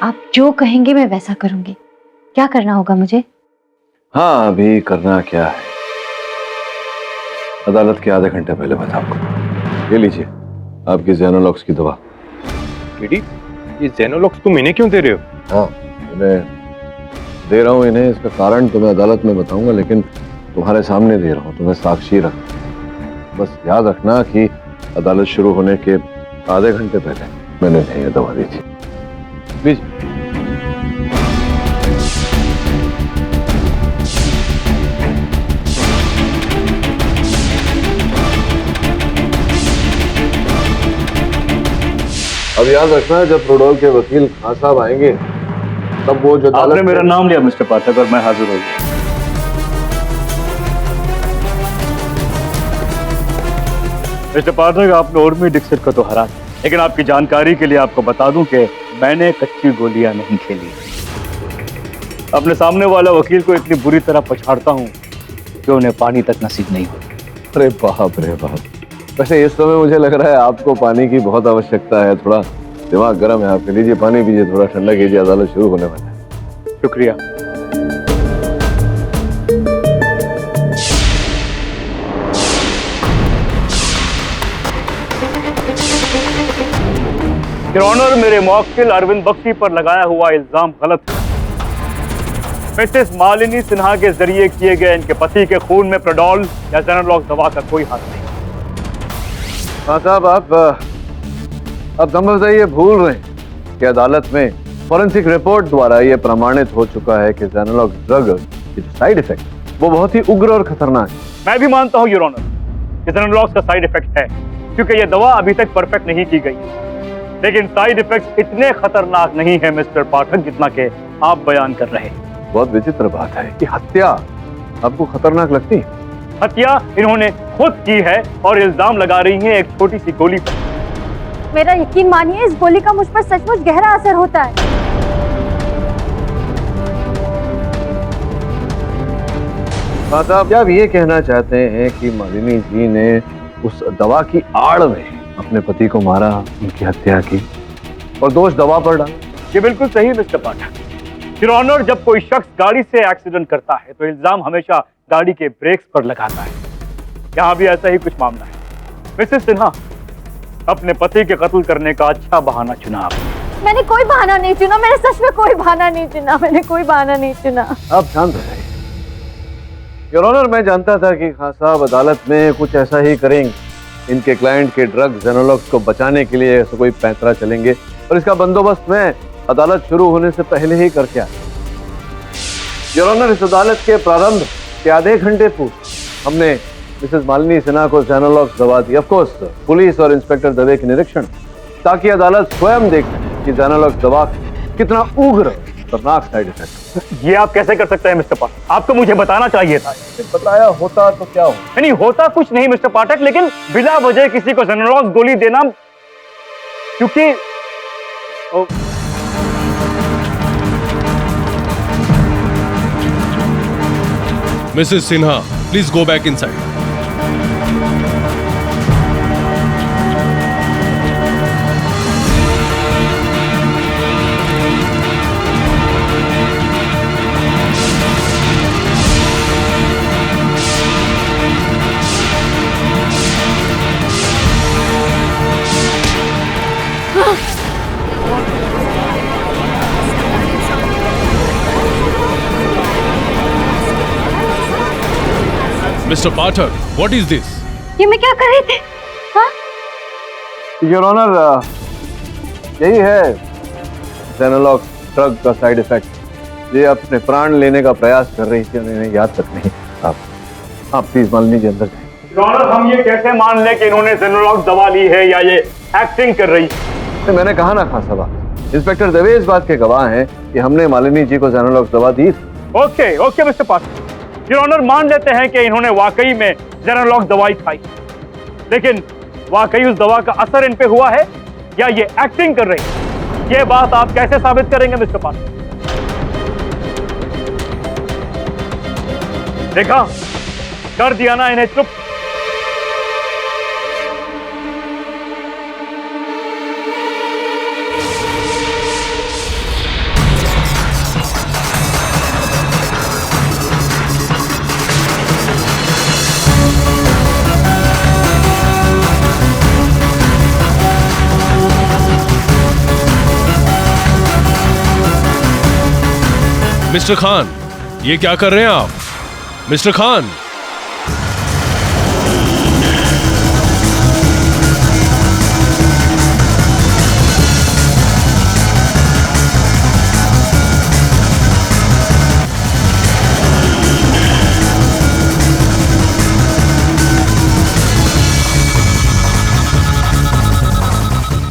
आप जो कहेंगे मैं वैसा करूंगी। क्या करना होगा मुझे? हाँ, अभी करना क्या है, अदालत के आधे घंटे पहले बताऊंगा। ये लीजिए आपकी जेनोलॉक्स की दवा। ये जेनोलॉक्स तुम इन्हें क्यों दे रहे हो? हाँ, मैं दे रहा हूँ इन्हें, इसका कारण तो मैं अदालत में बताऊंगा, लेकिन तुम्हारे सामने दे रहा हूँ, तुम्हें साक्षी रख। बस याद रखना कि अदालत शुरू होने के आधे घंटे पहले मैंने ये दवा दी थी। लीजिए। अब याद रखना, जब प्रोडोल के वकील खान साहब आएंगे तब वो जो आपने मेरा नाम लिया मिस्टर पाठक और मैं हाजिर हो गया। मिस्टर पाठक, आपने उर्मी डिक्सट को तो हरा दिया, लेकिन आपकी जानकारी के लिए आपको बता दूं कि मैंने कच्ची गोलियां नहीं खेली। अपने सामने वाला वकील को इतनी बुरी तरह पछाड़ता हूं कि उन्हें पानी तक नसीब नहीं होती। अरे बाप रे बाप। वैसे इस समय मुझे लग रहा है आपको पानी की बहुत आवश्यकता है। थोड़ा दिमाग गर्म है आपके। लीजिए पानी पीजिए, थोड़ा ठंडा कीजिए, अदालत शुरू होने वाला है। शुक्रिया। योर ऑनर, मेरे मौक्किल अरविंद बख्शी पर लगाया हुआ इल्जाम गलत है। मिसेस मालिनी सिन्हा के जरिए किए गए इनके पति के खून में प्रोडोल या जेनोलॉक्स दवा का कोई हाथ नहीं। हाँ साहब, आप संभवतः ये भूल रहे हैं कि अदालत में फॉरेंसिक रिपोर्ट द्वारा ये प्रमाणित हो चुका है कि जेनोलॉक्स ड्रग के साइड इफेक्ट वो बहुत ही उग्र और खतरनाक है। मैं भी मानता हूँ योर ऑनर कि जेनोलॉक्स का साइड इफेक्ट है, क्योंकि ये दवा अभी तक परफेक्ट नहीं की गई, लेकिन साइड इफेक्ट्स इतने खतरनाक नहीं है मिस्टर पाठक जितना कि आप बयान कर रहे हैं। बहुत विचित्र बात है कि हत्या आपको खतरनाक लगती है? हत्या इन्होंने खुद की है और इल्जाम लगा रही हैं एक छोटी सी गोली पर। मेरा यकीन मानिए, इस गोली का मुझ पर सचमुच गहरा असर होता है। साहब, क्या आप ये कहना चाहते हैं कि मालिनी जी ने उस दवा की आड़ में अपने पति को मारा, उनकी हत्या की और दोष दवा पर डाला? ये बिल्कुल सही मिस्टर पाठक। योर ऑनर, जब कोई शख्स गाड़ी से एक्सीडेंट करता है तो इल्जाम हमेशा गाड़ी के ब्रेक्स पर लगाता है। यहाँ भी ऐसा ही कुछ मामला है। मिसेस सिन्हा, अपने पति के कत्ल करने का अच्छा बहाना चुना आपने। मैंने कोई बहाना नहीं चुना, मैंने सच में कोई बहाना नहीं चुना, मैंने कोई बहाना नहीं चुना। आप शांत रहिए। योर ऑनर, मैं जानता था कि खान साहब अदालत में कुछ ऐसा ही करेंगे। इनके क्लाइंट के ड्रग जेनोलॉक्स को बचाने के लिए ऐसा कोई पैंतरा चलेंगे और इसका बंदोबस्त मैं अदालत शुरू होने से पहले ही करके आया। योर ऑनर, इस अदालत के प्रारंभ के आधे घंटे पूर्व हमने मिसेस मालिनी सिन्हा को जेनोलॉक्स दवा दी। ऑफ कोर्स पुलिस और इंस्पेक्टर दवे के निरीक्षण, ताकि अदालत स्वयं देख सके कि जेनोलॉक्स दवा कितना उग्र खतरनाक साइड इफेक्ट। ये आप कैसे कर सकते हैं मिस्टर पाठक? आपको मुझे बताना चाहिए था। बताया होता तो क्या हो? नहीं होता कुछ नहीं मिस्टर पाठक, लेकिन बिना वजह किसी को जेनोलॉक्स गोली देना, क्योंकि Mrs. Sinha, please go back inside. Mr. Pathak, what is this? ये मैं क्या कर रही थी? हाँ? योर ऑनर, यही है जेनोलॉक्स ड्रग का साइड इफेक्ट। ये अपने प्राण लेने का प्रयास कर रही थी, उन्हें याद तक नहीं। आप प्लीज मालिनी जी अंदर जाइए। योर ऑनर, हम ये कैसे मान लें कि इन्होंने जेनोलॉक्स दवा ली है या ये एक्टिंग कर रही है? मैंने कहा ना खान साहब, इंस्पेक्टर दवे इस बात के गवाह हैं कि हमने मालिनी जी को जेनोलॉक्स दवा दी। Okay okay mister Pathak, your honour, मान लेते हैं कि इन्होंने वाकई में जेनोलॉक्स दवाई खाई, लेकिन वाकई उस दवा का असर इन पे हुआ है या ये एक्टिंग कर रही है? ये बात आप कैसे साबित करेंगे मिस्टर पाठक? देखा, कर दिया ना इन्हें चुप। मिस्टर खान, ये क्या कर रहे हैं आप? मिस्टर खान,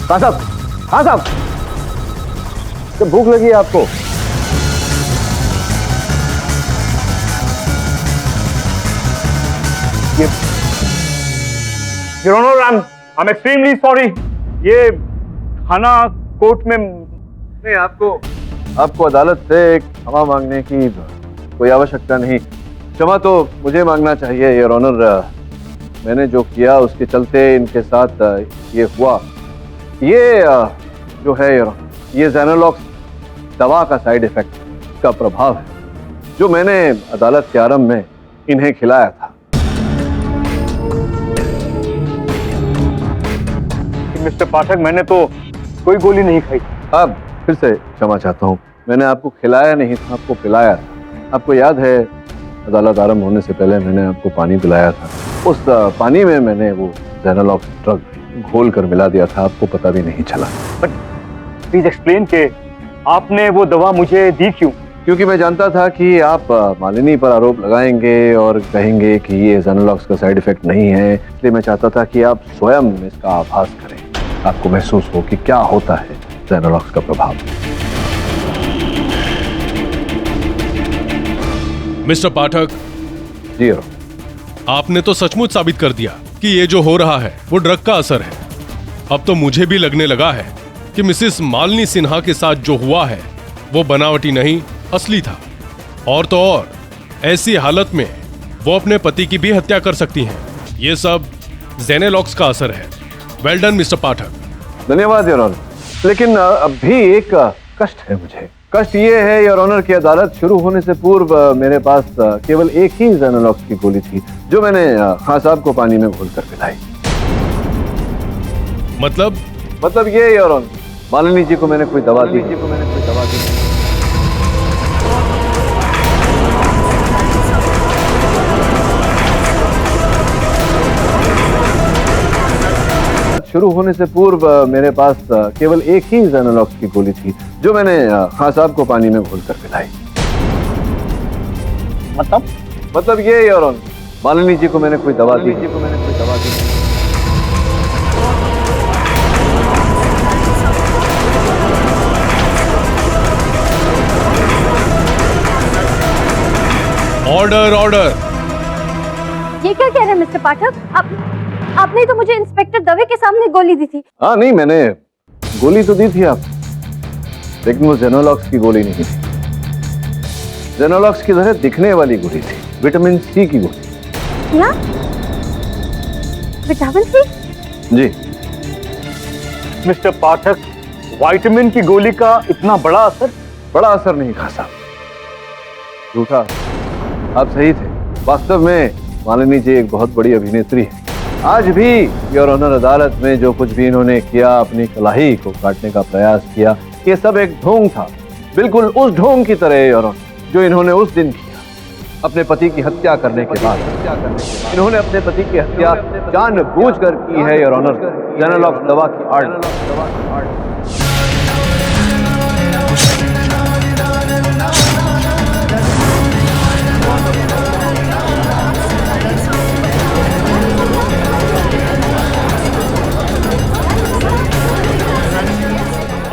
खान साहब, खान साहब, तो भूख लगी है आपको? Your honour, I am extremely sorry. ये खाना कोर्ट में नहीं, आपको अदालत से क्षमा मांगने की कोई आवश्यकता नहीं। क्षमा तो मुझे मांगना चाहिए योर ऑनर। मैंने जो किया उसके चलते इनके साथ ये हुआ। ये जो है योर ऑनर, ये जेनोलॉक्स दवा का साइड इफेक्ट का प्रभाव है जो मैंने अदालत के आरंभ में इन्हें खिलाया था। मिस्टर पाठक, मैंने तो कोई गोली नहीं खाई। अब फिर से क्षमा चाहता हूँ, मैंने आपको खिलाया नहीं था, आपको पिलाया था। आपको याद है अदालत आरंभ होने से पहले मैंने आपको पानी पिलाया था। उस पानी में मैंने वो जेनोलॉक्स ड्रग घोल कर मिला दिया था, आपको पता भी नहीं चला। बट प्लीज एक्सप्लेन के आपने वो दवा मुझे दी क्यों? क्योंकि मैं जानता था कि आप मालिनी पर आरोप लगाएंगे और कहेंगे कि ये जेनोलॉक्स का साइड इफेक्ट नहीं है, इसलिए मैं चाहता था कि आप स्वयं इसका आभास करें, आपको महसूस हो कि क्या होता है जेनोलॉक्स का प्रभाव। मिस्टर पाठक। जी आपने तो सचमुच साबित कर दिया कि ये जो हो रहा है वो ड्रग का असर है। अब तो मुझे भी लगने लगा है कि मिसेस मालिनी सिन्हा के साथ जो हुआ है वो बनावटी नहीं, असली था। और तो और ऐसी हालत में वो अपने पति की भी हत्या कर सकती हैं। ये सब जेनेलॉक्स का असर है। वेल डन मिस्टर पाठक। धन्यवाद योर ऑनर, लेकिन अभी एक कष्ट है मुझे। कष्ट ये है योर ऑनर की अदालत शुरू होने से पूर्व मेरे पास केवल एक ही जेनेलॉक्स की गोली थी जो मैंने खान साहब को पानी में घोलकर पिलाई। मतलब ये योर ऑनर, मालिनी जी को मैंने कोई दवा दी। शुरू होने से पूर्व मेरे पास केवल एक ही जेनेलॉक्स की गोली थी जो मैंने खान साहब को पानी में घोलकर पिलाई। मतलब ये योर ऑनर, मालिनी जी को मैंने कोई दवा दी। Order order. ये क्या कह रहे हैं मिस्टर पाठक? आपने तो मुझे इंस्पेक्टर दवे के सामने गोली दी थी। हाँ नहीं, मैंने गोली तो दी थी आप, लेकिन वो जेनोलॉक्स की गोली नहीं थी। जेनोलॉक्स की तरह दिखने वाली गोली थी, विटामिन सी की गोली। क्या? Vitamin C? जी मिस्टर पाठक, विटामिन की गोली का इतना बड़ा असर? बड़ा असर नहीं खान साहब, झूठा। आप सही थे। वास्तव में मालिनी जी एक बहुत बड़ी अभिनेत्री है। आज भी योर ऑनर अदालत में जो कुछ भी इन्होंने किया, अपनी कलाई को काटने का प्रयास किया, ये सब एक ढोंग था, बिल्कुल उस ढोंग की तरह योर ऑनर जो इन्होंने उस दिन किया अपने पति की हत्या करने के बाद। इन्होंने अपने पति की हत्या जानबूझकर की है योर ऑनर, जेनोलॉक्स दवा की आड़ में।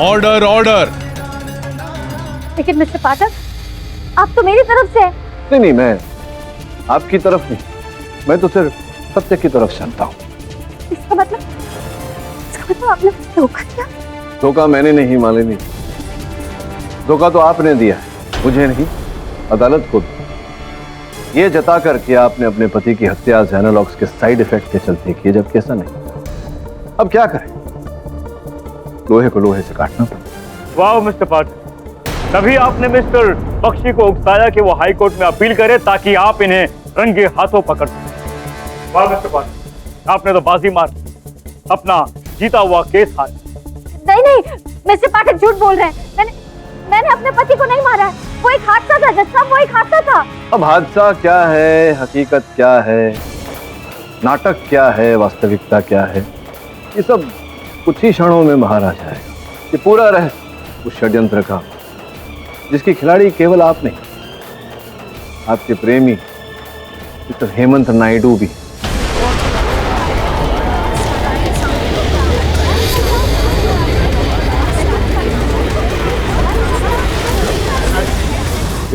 Order order. लेकिन मिस्टर पाठक, आप तो मेरी तरफ से हैं। नहीं, मैं आपकी तरफ नहीं, मैं तो सिर्फ सत्य की तरफ चलता हूँ। इसका मतलब आपने मुझे धोखा दिया? धोखा मैंने नहीं मालिनी, धोखा तो आपने दिया है, मुझे नहीं, अदालत को। ये जताकर कि आपने अपने पति की हत्या जेनोलॉक्स के साइड इफेक्ट के चलते की, जबकि ऐसा नहीं। अब क्या करें, लोहे को लोहे से काटना पड़ा। वाह मिस्टर पाठक, तभी आपने मिस्टर बख्शी को उकसाया कि वो हाई कोर्ट में अपील करे ताकि आप इन्हें रंगे हाथों पकड़ सकें। वाह मिस्टर पाठक, आपने तो बाजी मार अपना जीता हुआ केस हारा। नहीं, मिस्टर पाठक झूठ बोल रहे हैं। मैंने अपने पति को नहीं मारा है, वो एक हादसा था जज साहब, वो एक हादसा था। अब हादसा क्या है, हकीकत क्या है, नाटक क्या है, वास्तविकता क्या है, ये सब कुछ ही क्षणों में बाहर आ जाएगा। ये पूरा रहस्य उस षड्यंत्र का जिसकी खिलाड़ी केवल आप नहीं, आपके प्रेमी मिस्टर हेमंत नायडू भी।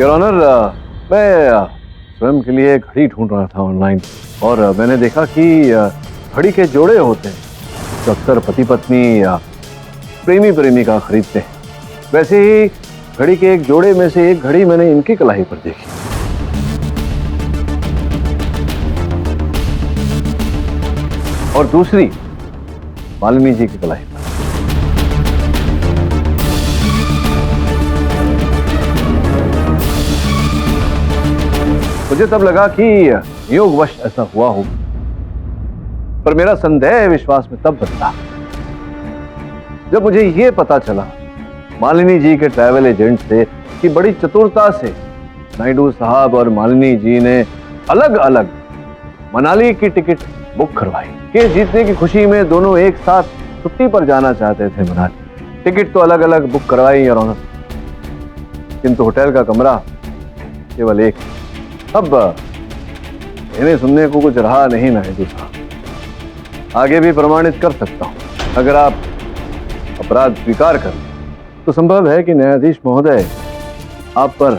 योर ऑनर, मैं स्वयं के लिए घड़ी ढूंढ रहा था ऑनलाइन और मैंने देखा कि घड़ी के जोड़े होते हैं जो अक्सर पति पत्नी या प्रेमी प्रेमिका खरीदते हैं। वैसे ही घड़ी के एक जोड़े में से एक घड़ी मैंने इनकी कलाई पर देखी। और दूसरी मालिनी जी की कलाई पर। मुझे तब लगा कि योगवश ऐसा हुआ हो, पर मेरा संदेह विश्वास में तब बदला जब मुझे यह पता चला मालिनी जी के ट्रैवल एजेंट से कि बड़ी चतुरता से नायडू साहब और मालिनी जी ने अलग अलग मनाली की टिकट बुक करवाई। केस जीतने की खुशी में दोनों एक साथ छुट्टी पर जाना चाहते थे मनाली। टिकट तो अलग अलग बुक करवाई और ऑनर, किंतु होटल का कमरा केवल एक। अब इन्हें सुनने को कुछ रहा नहीं नायडू साहब। आगे भी प्रमाणित कर सकता हूं, अगर आप अपराध स्वीकार करें तो संभव है कि न्यायाधीश महोदय आप पर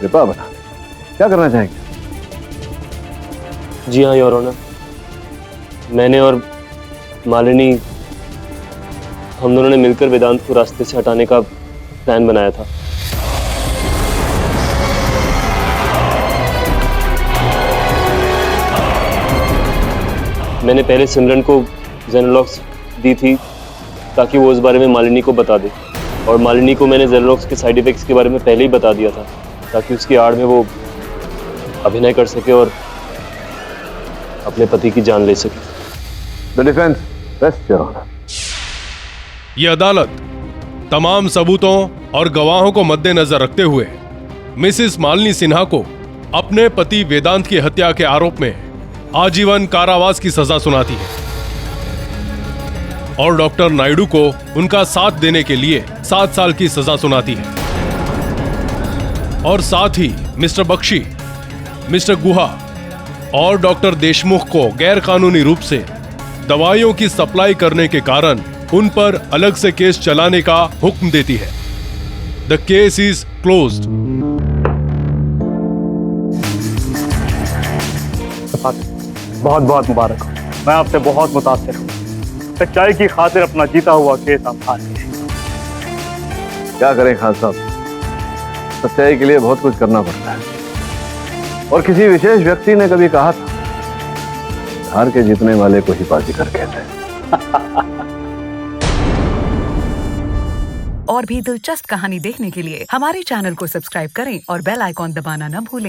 कृपा बना दें। क्या करना चाहेंगे? जी हाँ योर ऑनर, मैंने और मालिनी हम दोनों ने मिलकर वेदांत को रास्ते से हटाने का प्लान बनाया था। मैंने पहले सिमरन को जेनोलॉक्स दी थी ताकि वो उस बारे में मालिनी को बता दे, और मालिनी को मैंने जेनोलॉक्स के साइड इफेक्ट्स के बारे में पहले ही बता दिया था ताकि उसकी आड़ में वो अभिनय कर सके और अपने पति की जान ले सके। The defence rest your honour. ये अदालत तमाम सबूतों और गवाहों को मद्देनजर रखते हुए मिसेस मालिनी सिन्हा को अपने पति वेदांत की हत्या के आरोप में आजीवन कारावास की सजा सुनाती है और डॉक्टर नायडू को उनका साथ देने के लिए 7 साल की सजा सुनाती है और साथ ही मिस्टर बख्शी, मिस्टर गुहा और डॉक्टर देशमुख को गैरकानूनी रूप से दवाइयों की सप्लाई करने के कारण उन पर अलग से केस चलाने का हुक्म देती है। The case is closed. बहुत बहुत मुबारक हो। मैं आपसे बहुत मुतासिर हूँ। सच्चाई की खातिर अपना जीता हुआ केस आप हार गए। क्या करें खान साहब, सच्चाई के लिए बहुत कुछ करना पड़ता है। और किसी विशेष व्यक्ति ने कभी कहा था, हार के जीतने वाले को ही बाजीगर कहते हैं। और भी दिलचस्प कहानी देखने के लिए हमारे चैनल को सब्सक्राइब करें और बेल आइकॉन दबाना न भूलें।